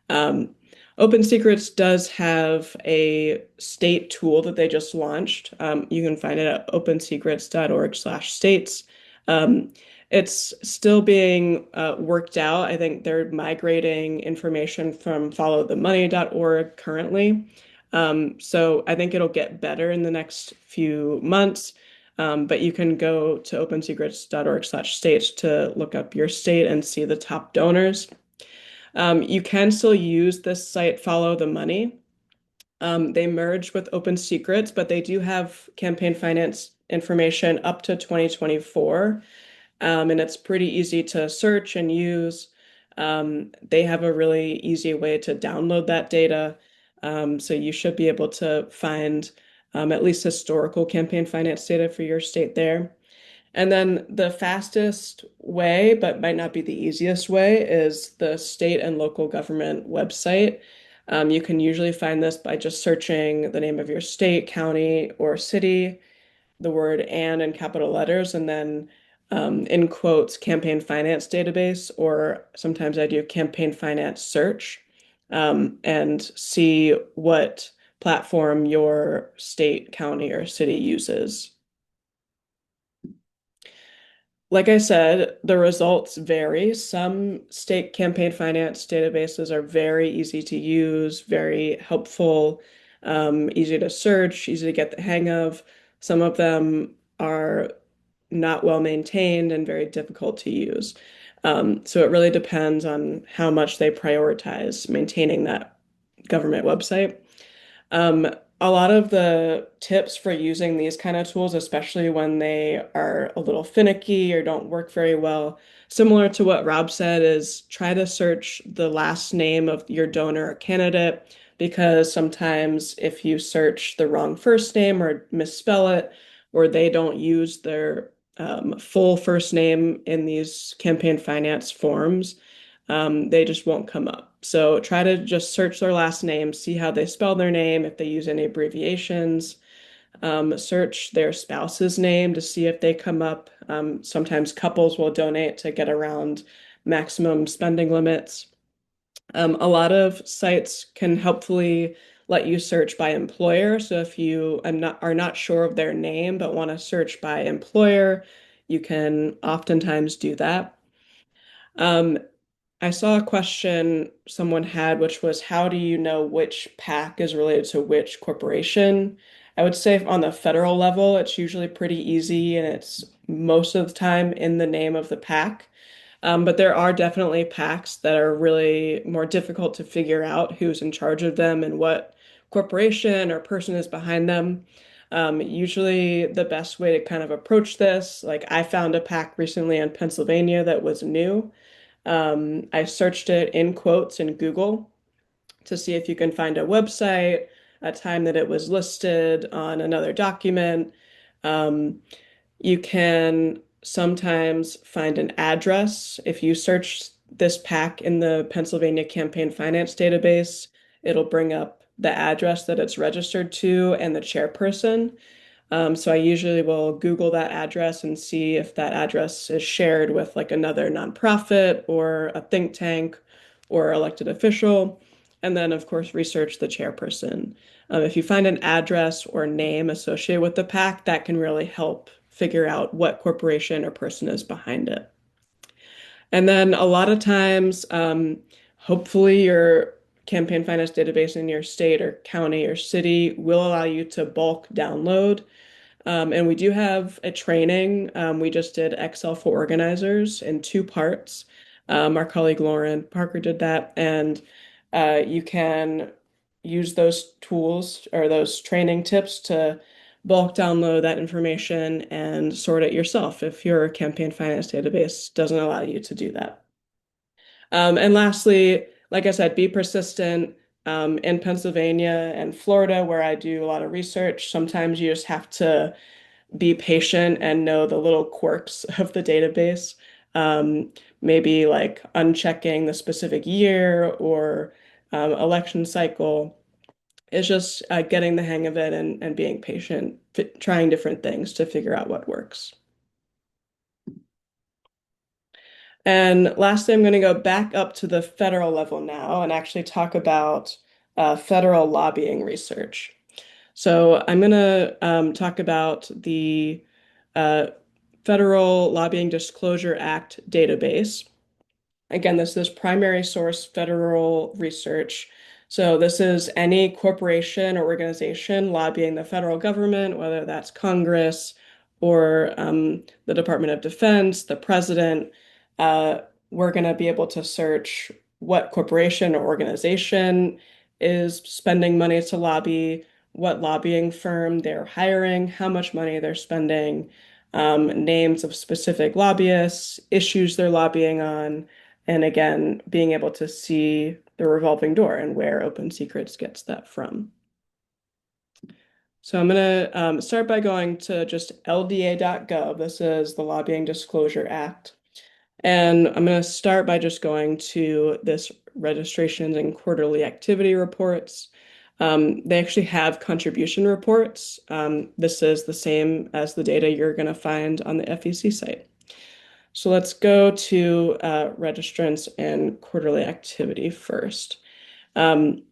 Um, Open Secrets does have a state tool that they just launched. You can find it at opensecrets.org/states. Um, it's still being worked out. I think they're migrating information from followthemoney.org currently. So I think it'll get better in the next few months. But you can go to opensecrets.org/states to look up your state and see the top donors. You can still use this site, Follow the Money. They merged with Open Secrets, but they do have campaign finance information up to 2024. And it's pretty easy to search and use. They have a really easy way to download that data. So you should be able to find at least historical campaign finance data for your state there. And then the fastest way, but might not be the easiest way, is the state and local government website. You can usually find this by just searching the name of your state, county, or city, the word "and" in capital letters, and then in quotes, campaign finance database, or sometimes I do campaign finance search, and see what platform your state, county, or city uses. Like I said, the results vary. Some state campaign finance databases are very easy to use, very helpful, easy to search, easy to get the hang of. Some of them are not well maintained and very difficult to use. So it really depends on how much they prioritize maintaining that government website. Um, A lot of the tips for using these kind of tools, especially when they are a little finicky or don't work very well, similar to what Rob said, is try to search the last name of your donor or candidate, because sometimes if you search the wrong first name or misspell it, or they don't use their full first name in these campaign finance forms, they just won't come up. So try to just search their last name, see how they spell their name, if they use any abbreviations. Search their spouse's name to see if they come up. Sometimes couples will donate to get around maximum spending limits. A lot of sites can helpfully let you search by employer. So if you are not sure of their name but want to search by employer, you can oftentimes do that. Um, I saw a question someone had, which was, how do you know which PAC is related to which corporation? I would say on the federal level, it's usually pretty easy and it's most of the time in the name of the PAC. But there are definitely PACs that are really more difficult to figure out who's in charge of them and what corporation or person is behind them. Usually, the best way to kind of approach this, like I found a PAC recently in Pennsylvania that was new. I searched it in quotes in Google to see if you can find a website, a time that it was listed on another document. Um, you can sometimes find an address. If you search this pack in the Pennsylvania Campaign Finance database, it'll bring up the address that it's registered to and the chairperson. So I usually will Google that address and see if that address is shared with like another nonprofit or a think tank or elected official. And then, of course, research the chairperson. If you find an address or name associated with the PAC, that can really help figure out what corporation or person is behind it. And then a lot of times, hopefully, your campaign finance database in your state or county or city will allow you to bulk download. And we do have a training. We just did Excel for organizers in two parts. Our colleague Lauren Parker did that, and you can use those tools or those training tips to bulk download that information and sort it yourself if your campaign finance database doesn't allow you to do that. And lastly, like I said, be persistent. In Pennsylvania and Florida, where I do a lot of research, sometimes you just have to be patient and know the little quirks of the database. Um, Maybe like unchecking the specific year or election cycle. It's just getting the hang of it and being patient, trying different things to figure out what works. And lastly, I'm going to go back up to the federal level now and actually talk about federal lobbying research. So I'm going to talk about the uh, Federal Lobbying Disclosure Act database. Again, this is primary source federal research. So this is any corporation or organization lobbying the federal government, whether that's Congress or the Department of Defense, the president. Uh, we're going to be able to search what corporation or organization is spending money to lobby, what lobbying firm they're hiring, how much money they're spending, names of specific lobbyists, issues they're lobbying on, and again, being able to see the revolving door and where Open Secrets gets that from. So I'm going to start by going to just lda.gov. This is the Lobbying Disclosure Act. And I'm going to start by just going to this registrations and quarterly activity reports. They actually have contribution reports. This is the same as the data you're going to find on the FEC site. So let's go to registrants and quarterly activity first. Um,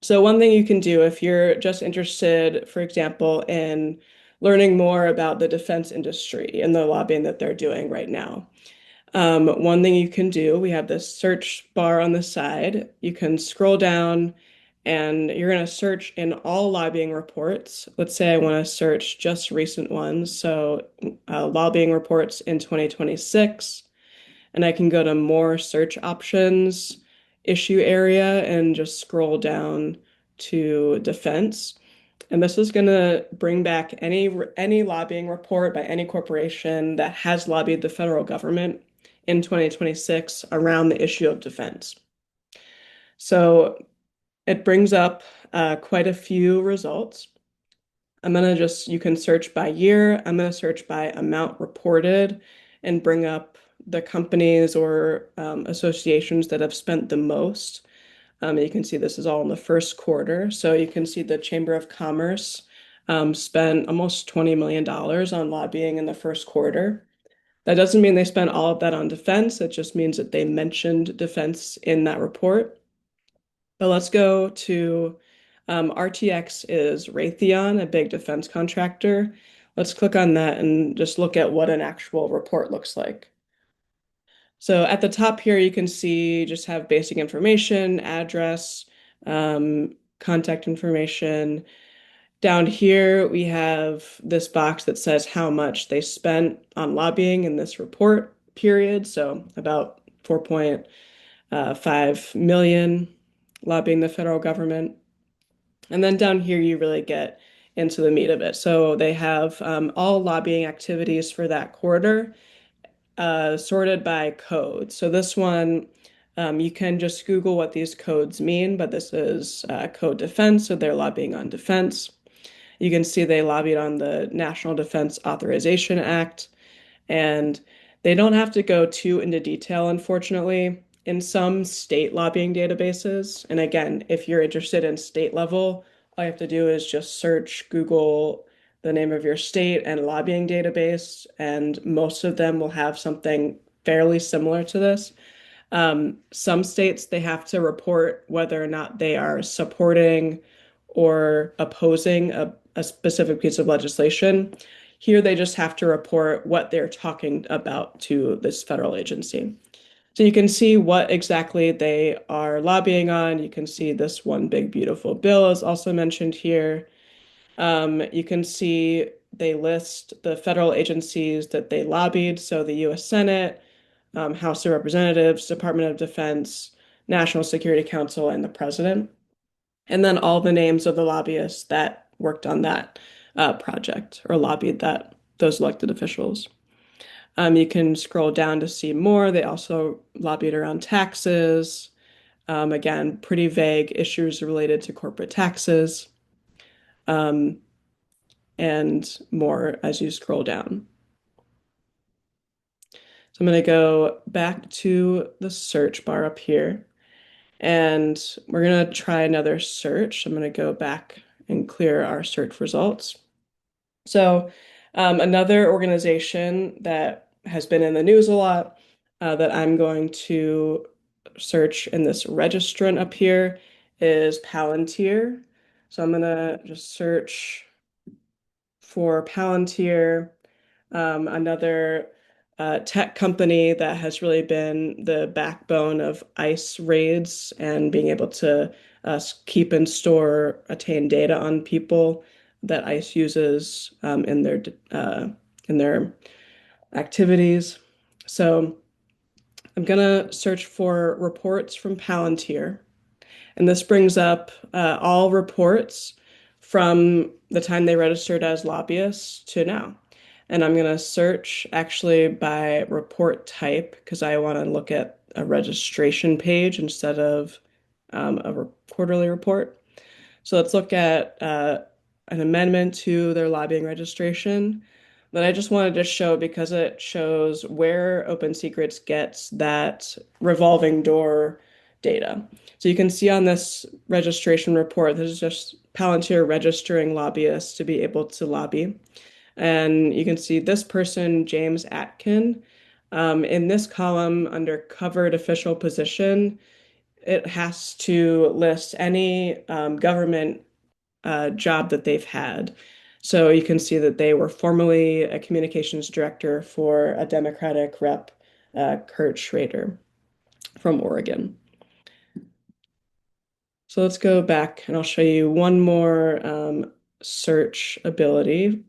so one thing you can do if you're just interested, for example, in learning more about the defense industry and the lobbying that they're doing right now. One thing you can do, we have this search bar on the side. You can scroll down and you're going to search in all lobbying reports. Let's say I want to search just recent ones. So lobbying reports in 2026. And I can go to more search options, issue area, and just scroll down to defense. And this is going to bring back any lobbying report by any corporation that has lobbied the federal government in 2026 around the issue of defense. So it brings up quite a few results. You can search by year. I'm going to search by amount reported and bring up the companies or associations that have spent the most. You can see this is all in the first quarter. So you can see the Chamber of Commerce spent almost $20 million on lobbying in the first quarter. That doesn't mean they spent all of that on defense. It just means that they mentioned defense in that report. But let's go to RTX is Raytheon, a big defense contractor. Let's click on that and just look at what an actual report looks like. So at the top here, you can see just have basic information, address, contact information. Down here, we have this box that says how much they spent on lobbying in this report period. So about 4.5 million lobbying the federal government. And then down here, you really get into the meat of it. So they have all lobbying activities for that quarter sorted by code. So this one, you can just Google what these codes mean, but this is code defense, so they're lobbying on defense. You can see they lobbied on the National Defense Authorization Act, and they don't have to go too into detail, unfortunately, in some state lobbying databases. And again, if you're interested in state level, all you have to do is just search Google the name of your state and lobbying database, and most of them will have something fairly similar to this. Some states, they have to report whether or not they are supporting or opposing a specific piece of legislation. Here, they just have to report what they're talking about to this federal agency. So you can see what exactly they are lobbying on. You can see this one big, beautiful bill is also mentioned here. You can see they list the federal agencies that they lobbied. So the US Senate, House of Representatives, Department of Defense, National Security Council, and the President. And then all the names of the lobbyists that worked on that project or lobbied those elected officials. You can scroll down to see more. They also lobbied around taxes. Again, pretty vague issues related to corporate taxes, um, and more as you scroll down. So I'm going to go back to the search bar up here, and we're going to try another search. I'm going to go back and clear our search results. So, another organization that has been in the news a lot that I'm going to search in this registrant up here is Palantir. So I'm going to just search for Palantir, another tech company that has really been the backbone of ICE raids and being able to keep and store, attain data on people that ICE uses in their activities. So I'm gonna search for reports from Palantir, and this brings up all reports from the time they registered as lobbyists to now. And I'm going to search actually by report type because I want to look at a registration page instead of quarterly report. So let's look at an amendment to their lobbying registration that I just wanted to show because it shows where Open Secrets gets that revolving door data. So you can see on this registration report, this is just Palantir registering lobbyists to be able to lobby. And you can see this person, James Atkin, in this column under covered official position, it has to list any government job that they've had. So you can see that they were formerly a communications director for a Democratic rep, Kurt Schrader from Oregon. So let's go back and I'll show you one more search ability.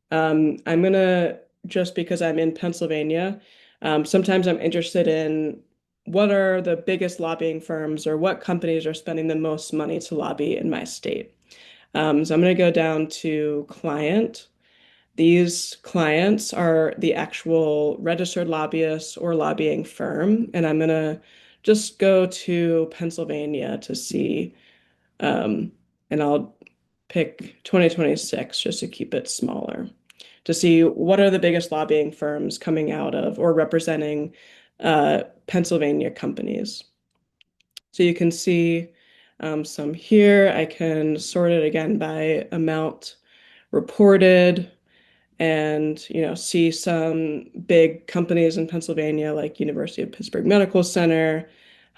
I'm gonna, just because I'm in Pennsylvania, sometimes I'm interested in what are the biggest lobbying firms or what companies are spending the most money to lobby in my state. So I'm going to go down to client. These clients are the actual registered lobbyists or lobbying firm, and I'm going to just go to Pennsylvania to see, um, and I'll pick 2026 just to keep it smaller, to see what are the biggest lobbying firms coming out of or representing Pennsylvania companies. So you can see some here. I can sort it again by amount reported and see some big companies in Pennsylvania like University of Pittsburgh Medical Center,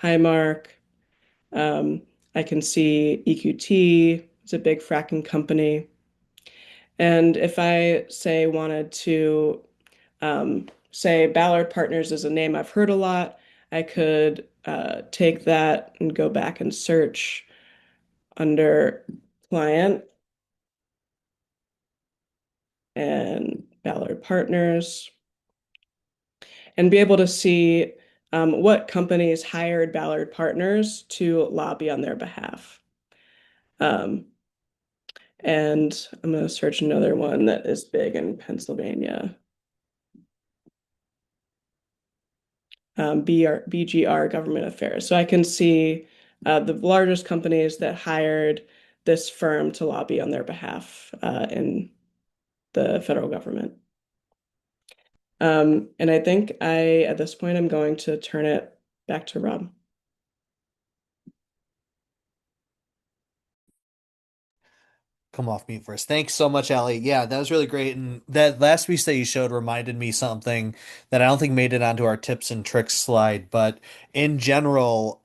Highmark. Um, I can see EQT, it's a big fracking company. And if I say wanted to say Ballard Partners is a name I've heard a lot, I could take that and go back and search under client and Ballard Partners and be able to see what companies hired Ballard Partners to lobby on their behalf. Um, and I'm going to search another one that is big in Pennsylvania. BGR Government Affairs. So I can see the largest companies that hired this firm to lobby on their behalf in the federal government. And I think at this point, I'm going to turn it back to Rob. Come off mute first. Thanks so much, Ali. Yeah, that was really great. And that last piece that you showed reminded me something that I don't think made it onto our tips and tricks slide. But in general,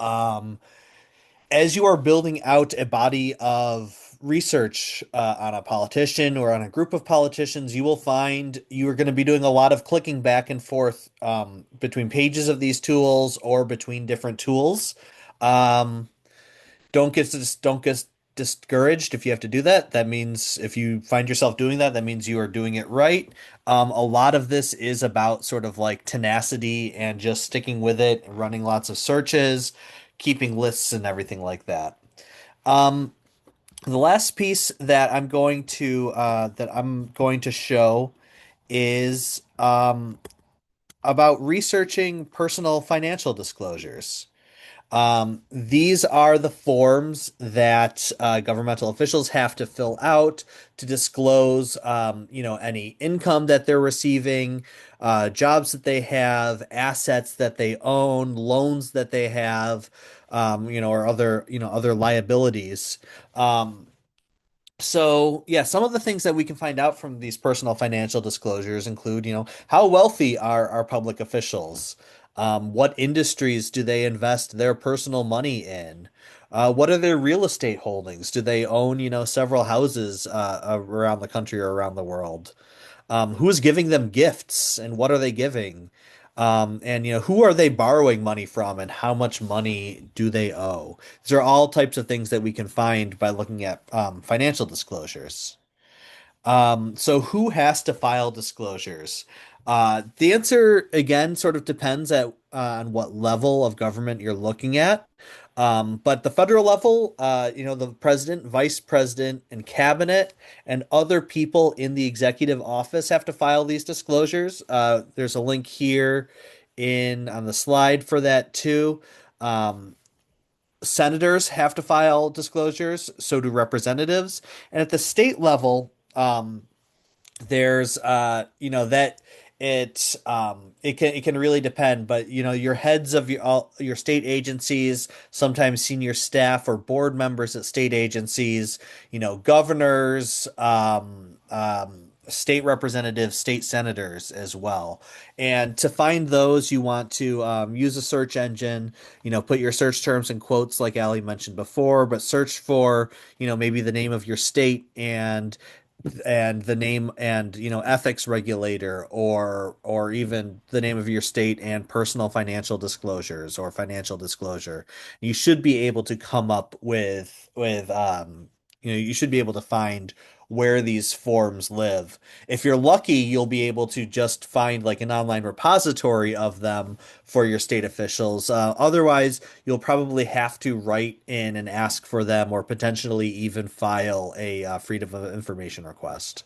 as you are building out a body of research on a politician or on a group of politicians, you will find you are going to be doing a lot of clicking back and forth between pages of these tools or between different tools. Um, don't get discouraged if you have to do that. That means if you find yourself doing that, that means you are doing it right. A lot of this is about sort of like tenacity and just sticking with it, running lots of searches, keeping lists and everything like that. Um, the last piece that I'm going to show is about researching personal financial disclosures. These are the forms that governmental officials have to fill out to disclose, any income that they're receiving, jobs that they have, assets that they own, loans that they have, or other liabilities. Um, so yeah, some of the things that we can find out from these personal financial disclosures include, how wealthy are our public officials? What industries do they invest their personal money in? What are their real estate holdings? Do they own, several houses around the country or around the world? Who's giving them gifts and what are they giving? And who are they borrowing money from and how much money do they owe? These are all types of things that we can find by looking at financial disclosures. So who has to file disclosures? The answer again sort of depends on what level of government you're looking at. But the federal level, the president, vice president, and cabinet, and other people in the executive office have to file these disclosures. There's a link here in on the slide for that too. Um, Senators have to file disclosures, so do representatives, and at the state level, there's that it can really depend, but your heads of your state agencies, sometimes senior staff or board members at state agencies, governors, state representatives, state senators as well. And to find those, you want to use a search engine, put your search terms and quotes like Ali mentioned before, but search for, maybe the name of your state and the name and ethics regulator or even the name of your state and personal financial disclosures or financial disclosure. You should be able to come up with you should be able to find where these forms live. If you're lucky, you'll be able to just find like an online repository of them for your state officials. Otherwise, you'll probably have to write in and ask for them or potentially even file a Freedom of Information request.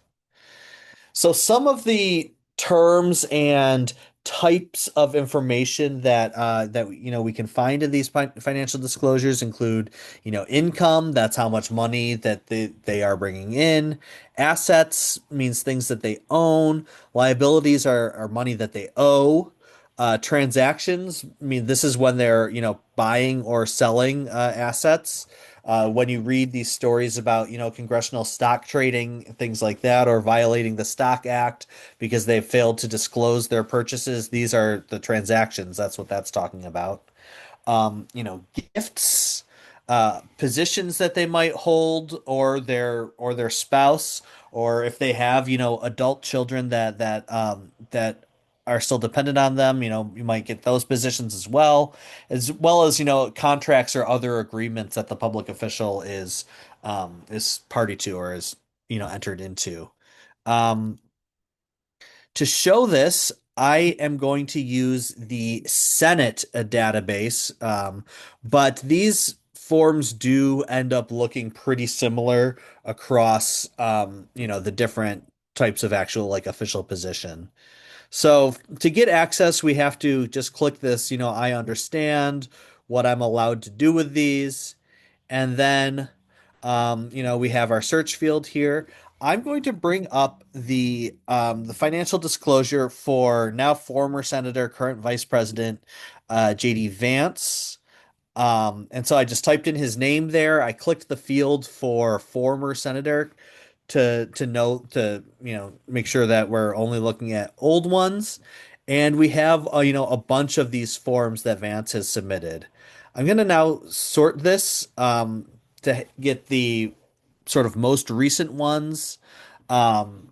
So some of the terms and types of information that we can find in these financial disclosures include, income, that's how much money that they are bringing in. Assets means things that they own. Liabilities are money that they owe. Transactions, I mean, this is when they're, buying or selling assets. When you read these stories about, congressional stock trading, things like that, or violating the Stock Act because they've failed to disclose their purchases, these are the transactions. That's what that's talking about. Gifts, positions that they might hold, or their spouse, or if they have, adult children that are still dependent on them, you might get those positions as well as, contracts or other agreements that the public official is party to or is, entered into. Um, to show this, I am going to use the Senate database, but these forms do end up looking pretty similar across, the different types of actual like official position. So to get access, we have to just click this, I understand what I'm allowed to do with these. And then, we have our search field here. I'm going to bring up the financial disclosure for now former Senator, current Vice President, JD Vance. And so I just typed in his name there. I clicked the field for former senator to note to make sure that we're only looking at old ones. And we have a bunch of these forms that Vance has submitted. I'm going to now sort this to get the sort of most recent ones. Um,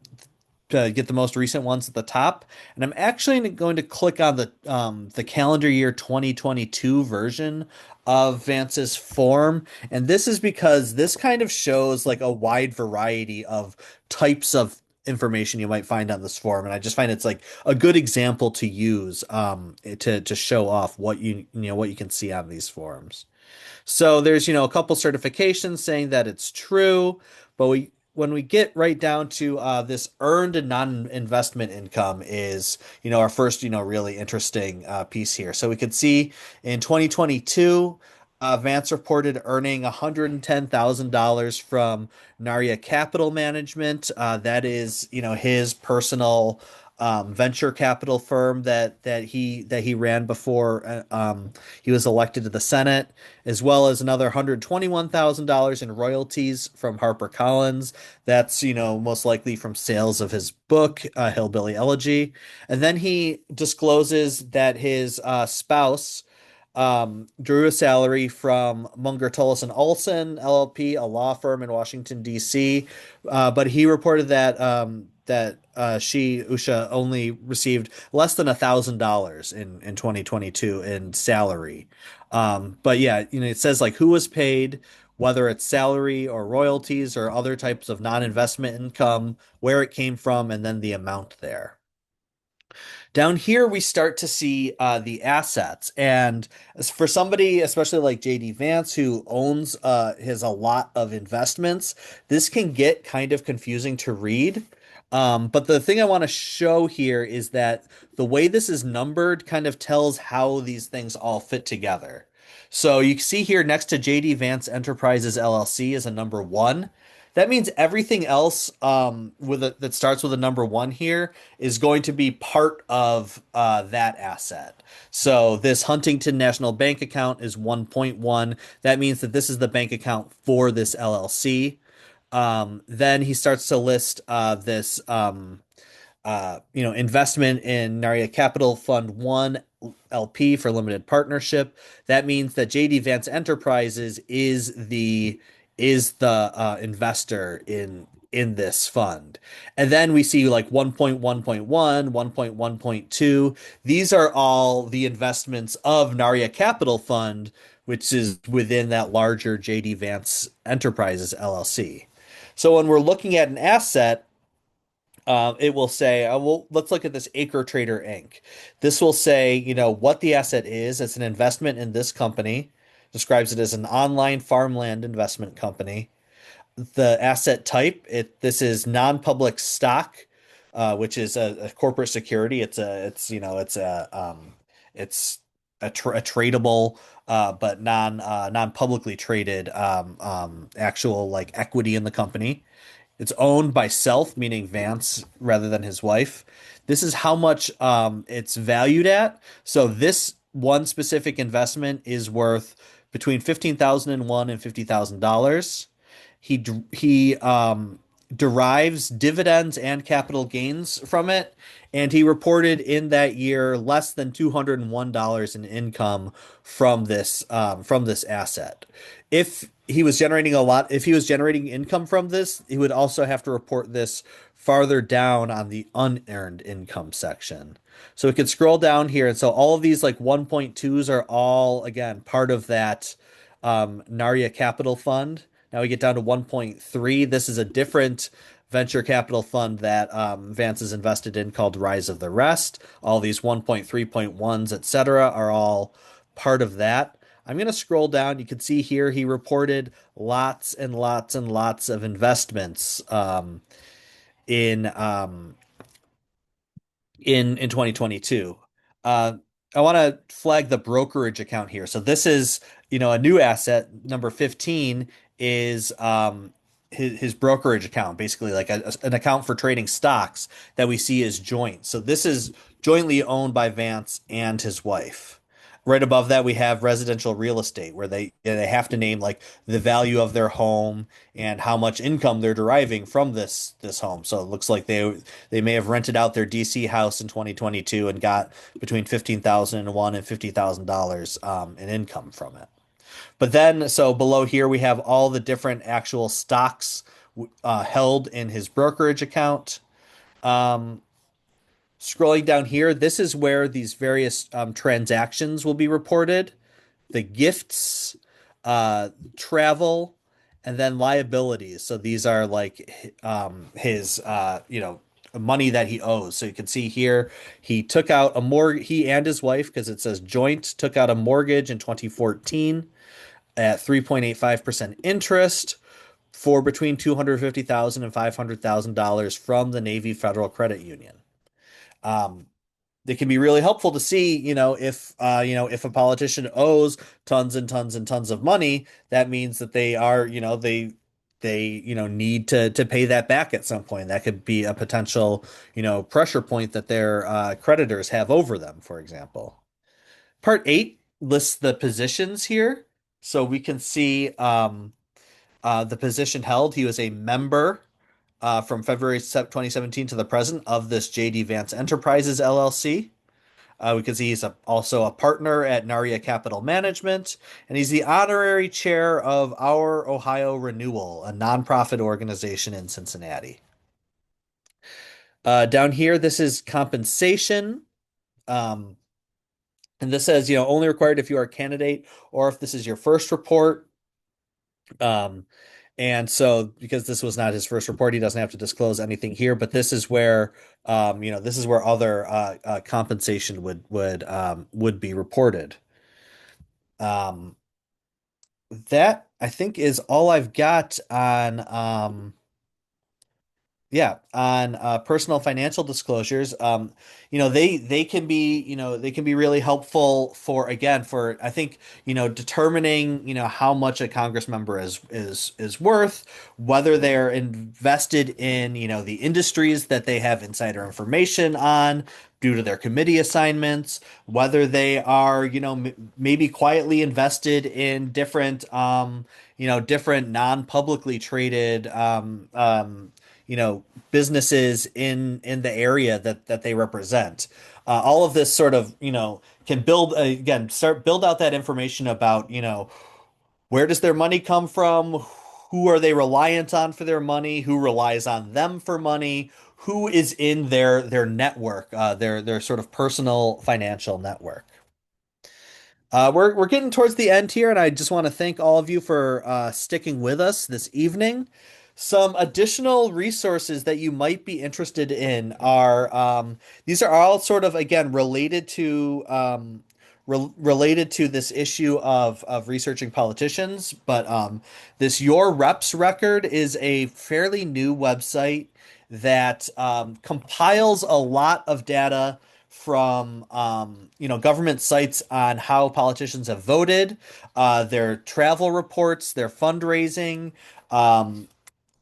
to get the most recent ones at the top. And I'm actually going to click on the calendar year 2022 version of Vance's form. And this is because this kind of shows like a wide variety of types of information you might find on this form. And I just find it's like a good example to use to show off what you can see on these forms. So there's, a couple certifications saying that it's true, but when we get right down to this earned and non-investment income is, our first, really interesting piece here. So we could see in 2022, Vance reported earning $110,000 from Naria Capital Management. That is, his personal venture capital firm that he ran before he was elected to the Senate, as well as another $121,000 in royalties from HarperCollins. That's, most likely from sales of his book, Hillbilly Elegy. And then he discloses that his spouse drew a salary from Munger, Tullis and Olson LLP, a law firm in Washington, D.C. But he reported that she, Usha, only received less than $1,000 in 2022 in salary. But yeah, it says like who was paid, whether it's salary or royalties or other types of non-investment income, where it came from, and then the amount there. Down here, we start to see the assets. And as for somebody, especially like JD Vance, who owns has a lot of investments, this can get kind of confusing to read. But the thing I want to show here is that the way this is numbered kind of tells how these things all fit together. So you can see here next to JD Vance Enterprises LLC is a number one. That means everything else that starts with a number one here is going to be part of that asset. So this Huntington National Bank account is 1.1. That means that this is the bank account for this LLC. Then he starts to list this investment in Naria Capital Fund 1 LP for limited partnership. That means that JD Vance Enterprises is the investor in this fund. And then we see like 1.1.1, 1.1.2. These are all the investments of Naria Capital Fund, which is within that larger JD Vance Enterprises LLC. So when we're looking at an asset, it will say, well, let's look at this Acre Trader Inc. This will say, what the asset is. It's an investment in this company, describes it as an online farmland investment company. The asset type, this is non-public stock, which is a corporate security. It's a tradable, but non-publicly traded actual like equity in the company. It's owned by self, meaning Vance rather than his wife. This is how much it's valued at. So this one specific investment is worth between 15,001 and $50,000. He derives dividends and capital gains from it, and he reported in that year less than $201 in income from this asset. If he was generating income from this, he would also have to report this farther down on the unearned income section. So we could scroll down here, and so all of these like 1.2s are all again part of that Narya Capital Fund. Now we get down to 1.3. This is a different venture capital fund that Vance is invested in called Rise of the Rest. All these 1.3.1s, etc., are all part of that. I'm going to scroll down. You can see here he reported lots and lots and lots of investments in um, in 2022. Uh, I want to flag the brokerage account here. So this is, a new asset. Number 15 is his brokerage account, basically like an account for trading stocks that we see as joint. So this is jointly owned by Vance and his wife. Right above that, we have residential real estate, where they have to name like the value of their home and how much income they're deriving from this home. So it looks like they may have rented out their DC house in 2022 and got between 15,001 and $50,000 in income from it. But then, so below here we have all the different actual stocks held in his brokerage account. Um, Scrolling down here, this is where these various transactions will be reported. The gifts, travel, and then liabilities. So these are like his money that he owes. So you can see here he took out a mortgage. He and his wife, because it says joint, took out a mortgage in 2014 at 3.85% interest for between $250,000 and $500,000 from the Navy Federal Credit Union. Um, it can be really helpful to see, if a politician owes tons and tons and tons of money, that means that they are, they need to pay that back at some point. That could be a potential, pressure point that their creditors have over them, for example. Part 8 lists the positions here. So we can see the position held. He was a member from February 2017 to the present of this JD Vance Enterprises LLC. We can see he's also a partner at Narya Capital Management, and he's the honorary chair of Our Ohio Renewal, a nonprofit organization in Cincinnati. Down here, this is compensation. Um, and this says, only required if you are a candidate or if this is your first report. Um, and so because this was not his first report, he doesn't have to disclose anything here, but this is where this is where other compensation would be reported. Um, that I think is all I've got on on personal financial disclosures. They can be, they can be really helpful for again for I think, determining, how much a Congress member is worth, whether they're invested in, the industries that they have insider information on due to their committee assignments, whether they are, maybe quietly invested in different non-publicly traded businesses in the area that they represent. All of this sort of, can build out that information about, where does their money come from? Who are they reliant on for their money? Who relies on them for money? Who is in their network, their sort of personal financial network? We're getting towards the end here, and I just want to thank all of you for sticking with us this evening. Some additional resources that you might be interested in are these are all sort of again related to this issue of researching politicians, but this Your Reps record is a fairly new website that compiles a lot of data from government sites on how politicians have voted, their travel reports, their fundraising.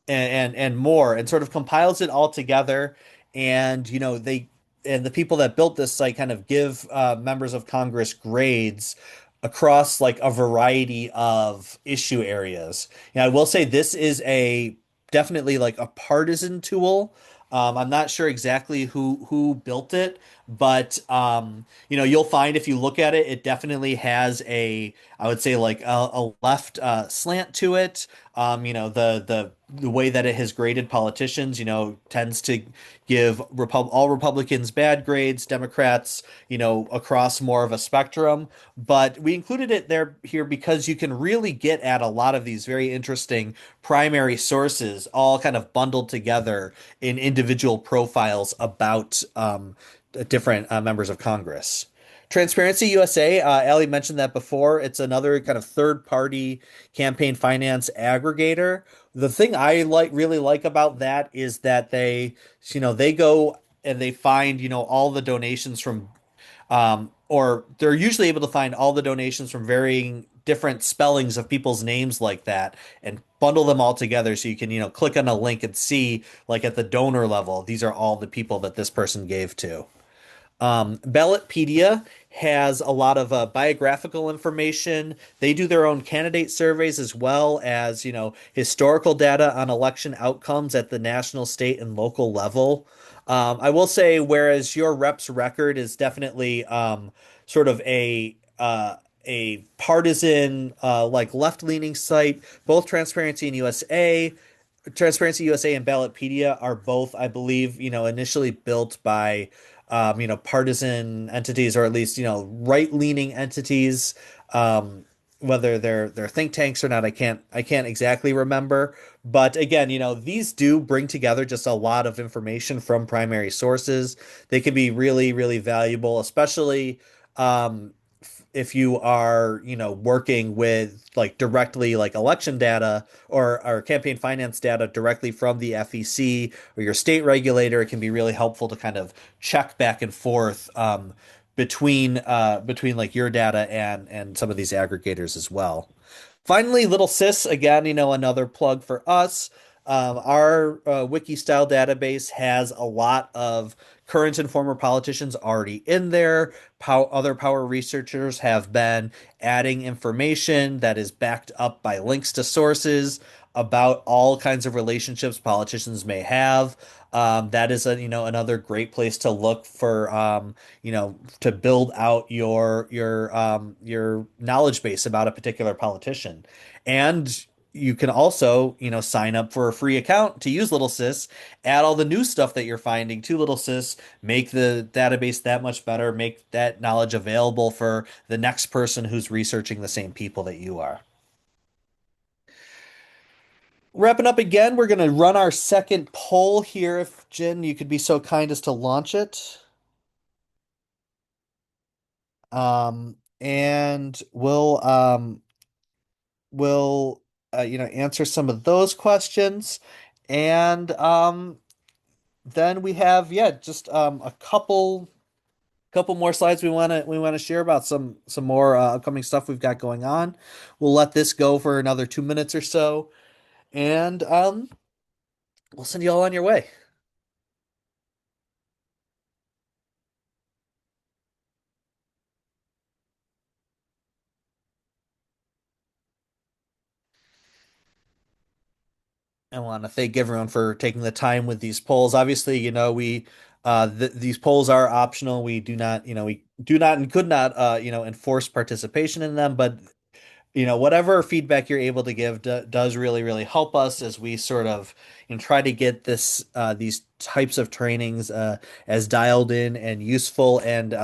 And more, and sort of compiles it all together. And the people that built this site kind of give members of Congress grades across like a variety of issue areas. I will say this is a definitely like a partisan tool. I'm not sure exactly who built it, but you'll find if you look at it, it definitely has I would say like a left slant to it. The way that it has graded politicians, tends to give all Republicans bad grades, Democrats, across more of a spectrum. But we included it here because you can really get at a lot of these very interesting primary sources, all kind of bundled together in individual profiles about different members of Congress. Transparency USA, Ali mentioned that before. It's another kind of third-party campaign finance aggregator. The thing I really like about that is that they go and they find, all the donations from or they're usually able to find all the donations from varying different spellings of people's names like that and bundle them all together so you can, click on a link and see like at the donor level, these are all the people that this person gave to. Ballotpedia has a lot of biographical information. They do their own candidate surveys as well as, historical data on election outcomes at the national, state, and local level. I will say, whereas Your Rep's record is definitely sort of a partisan, like left-leaning site, both Transparency USA and Ballotpedia are both, I believe, initially built by, partisan entities or at least, right-leaning entities. Whether they're think tanks or not, I can't exactly remember. But again, these do bring together just a lot of information from primary sources. They can be really, really valuable, especially um, if you are, working with like directly like election data or campaign finance data directly from the FEC or your state regulator. It can be really helpful to kind of check back and forth between like your data and some of these aggregators as well. Finally, Little Sis, again, another plug for us. Our wiki style database has a lot of current and former politicians already in there. Other power researchers have been adding information that is backed up by links to sources about all kinds of relationships politicians may have. That is another great place to look for to build out your knowledge base about a particular politician. And you can also, sign up for a free account to use Little Sis, add all the new stuff that you're finding to Little Sis, make the database that much better, make that knowledge available for the next person who's researching the same people that you are. Wrapping up again, we're going to run our second poll here. If Jen, you could be so kind as to launch it. And we'll answer some of those questions. And then we have, yeah, just a couple more slides we want to share about some more upcoming stuff we've got going on. We'll let this go for another 2 minutes or so, and we'll send you all on your way. I want to thank everyone for taking the time with these polls. Obviously, we these polls are optional. We do not and could not enforce participation in them, but whatever feedback you're able to give does really, really help us as we sort of try to get these types of trainings as dialed in and useful and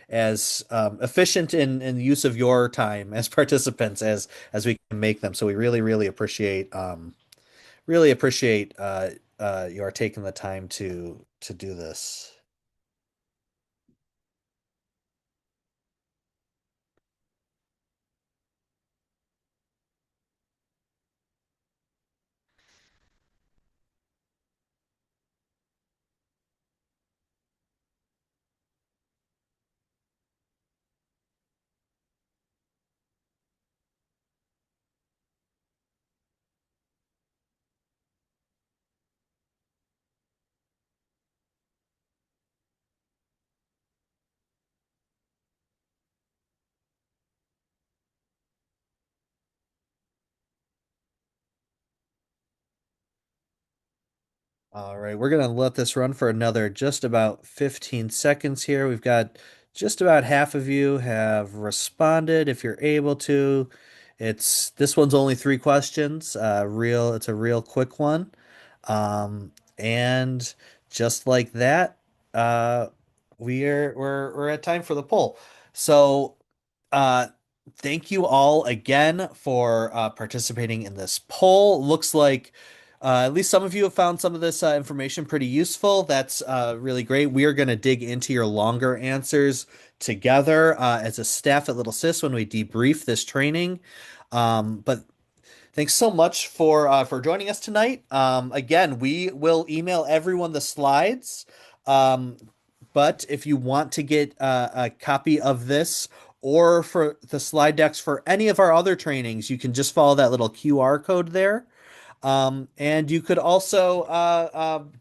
as efficient in use of your time as participants as we can make them. So we really, really really appreciate your taking the time to do this. All right, we're gonna let this run for another just about 15 seconds here. We've got just about half of you have responded if you're able to. This one's only three questions. It's a real quick one. And just like that, uh, we're at time for the poll. So, uh, thank you all again for participating in this poll. Looks like at least some of you have found some of this information pretty useful. That's really great. We are going to dig into your longer answers together as a staff at Little Sis when we debrief this training. But thanks so much for joining us tonight. Again, we will email everyone the slides. Um, but if you want to get a copy of this or for the slide decks for any of our other trainings, you can just follow that little QR code there. And you could also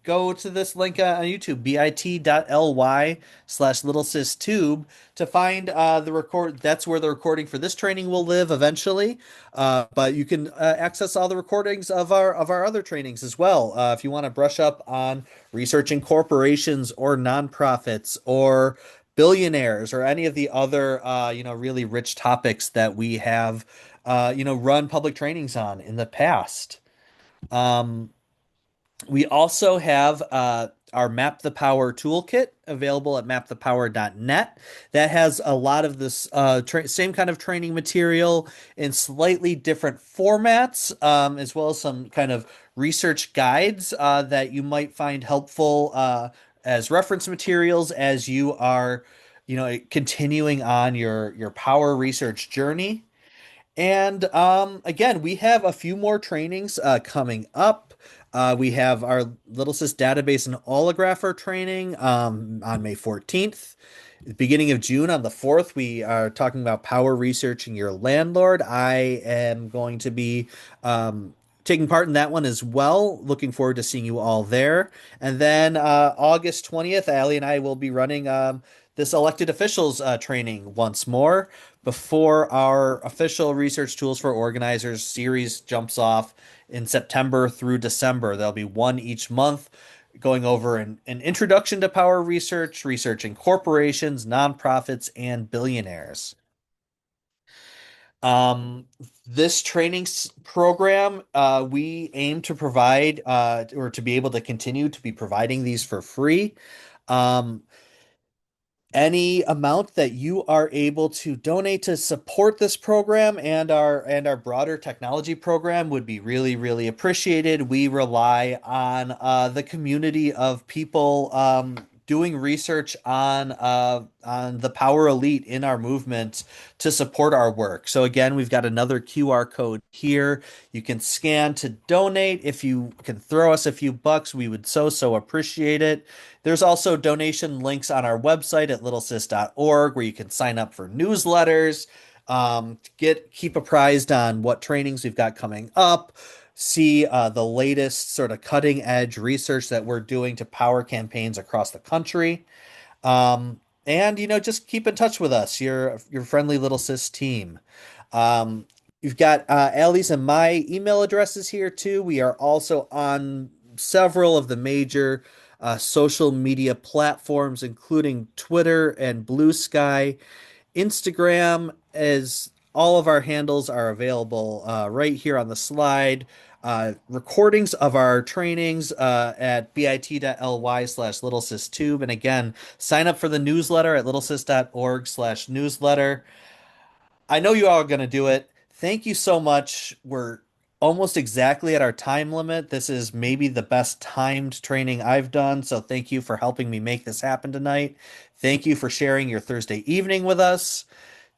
go to this link on YouTube, bit.ly/littlesistube to find the record. That's where the recording for this training will live eventually. But you can access all the recordings of our other trainings as well. If you want to brush up on researching corporations or nonprofits or billionaires or any of the other really rich topics that we have run public trainings on in the past. Um, we also have our Map the Power toolkit available at mapthepower.net that has a lot of this same kind of training material in slightly different formats, as well as some kind of research guides that you might find helpful as reference materials as you are, continuing on your power research journey. And again, we have a few more trainings coming up. We have our Little Sis database and holographer training on May 14th. Beginning of June on the 4th, we are talking about power researching your landlord. I am going to be taking part in that one as well. Looking forward to seeing you all there. And then August 20th, Allie and I will be running this elected officials training once more before our official research tools for organizers series jumps off in September through December. There'll be one each month going over an introduction to power research, researching corporations, nonprofits, and billionaires. Um, this program, we aim to provide or to be able to continue to be providing these for free. Um, any amount that you are able to donate to support this program and our broader technology program would be really, really appreciated. We rely on the community of people doing research on the power elite in our movement to support our work. So again, we've got another QR code here. You can scan to donate. If you can throw us a few bucks, we would so appreciate it. There's also donation links on our website at littlesis.org where you can sign up for newsletters, keep apprised on what trainings we've got coming up, see the latest sort of cutting edge research that we're doing to power campaigns across the country. And just keep in touch with us, your friendly Little Sis team. Um, you've got Allie's and my email addresses here too. We are also on several of the major social media platforms, including Twitter and Bluesky. Instagram, as all of our handles are available right here on the slide. Recordings of our trainings at bit.ly/littlesistube. And again, sign up for the newsletter at littlesis.org/newsletter. I know you all are going to do it. Thank you so much. We're almost exactly at our time limit. This is maybe the best timed training I've done, so thank you for helping me make this happen tonight. Thank you for sharing your Thursday evening with us.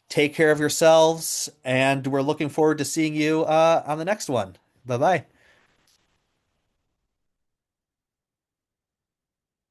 Take care of yourselves, and we're looking forward to seeing you on the next one. Bye bye.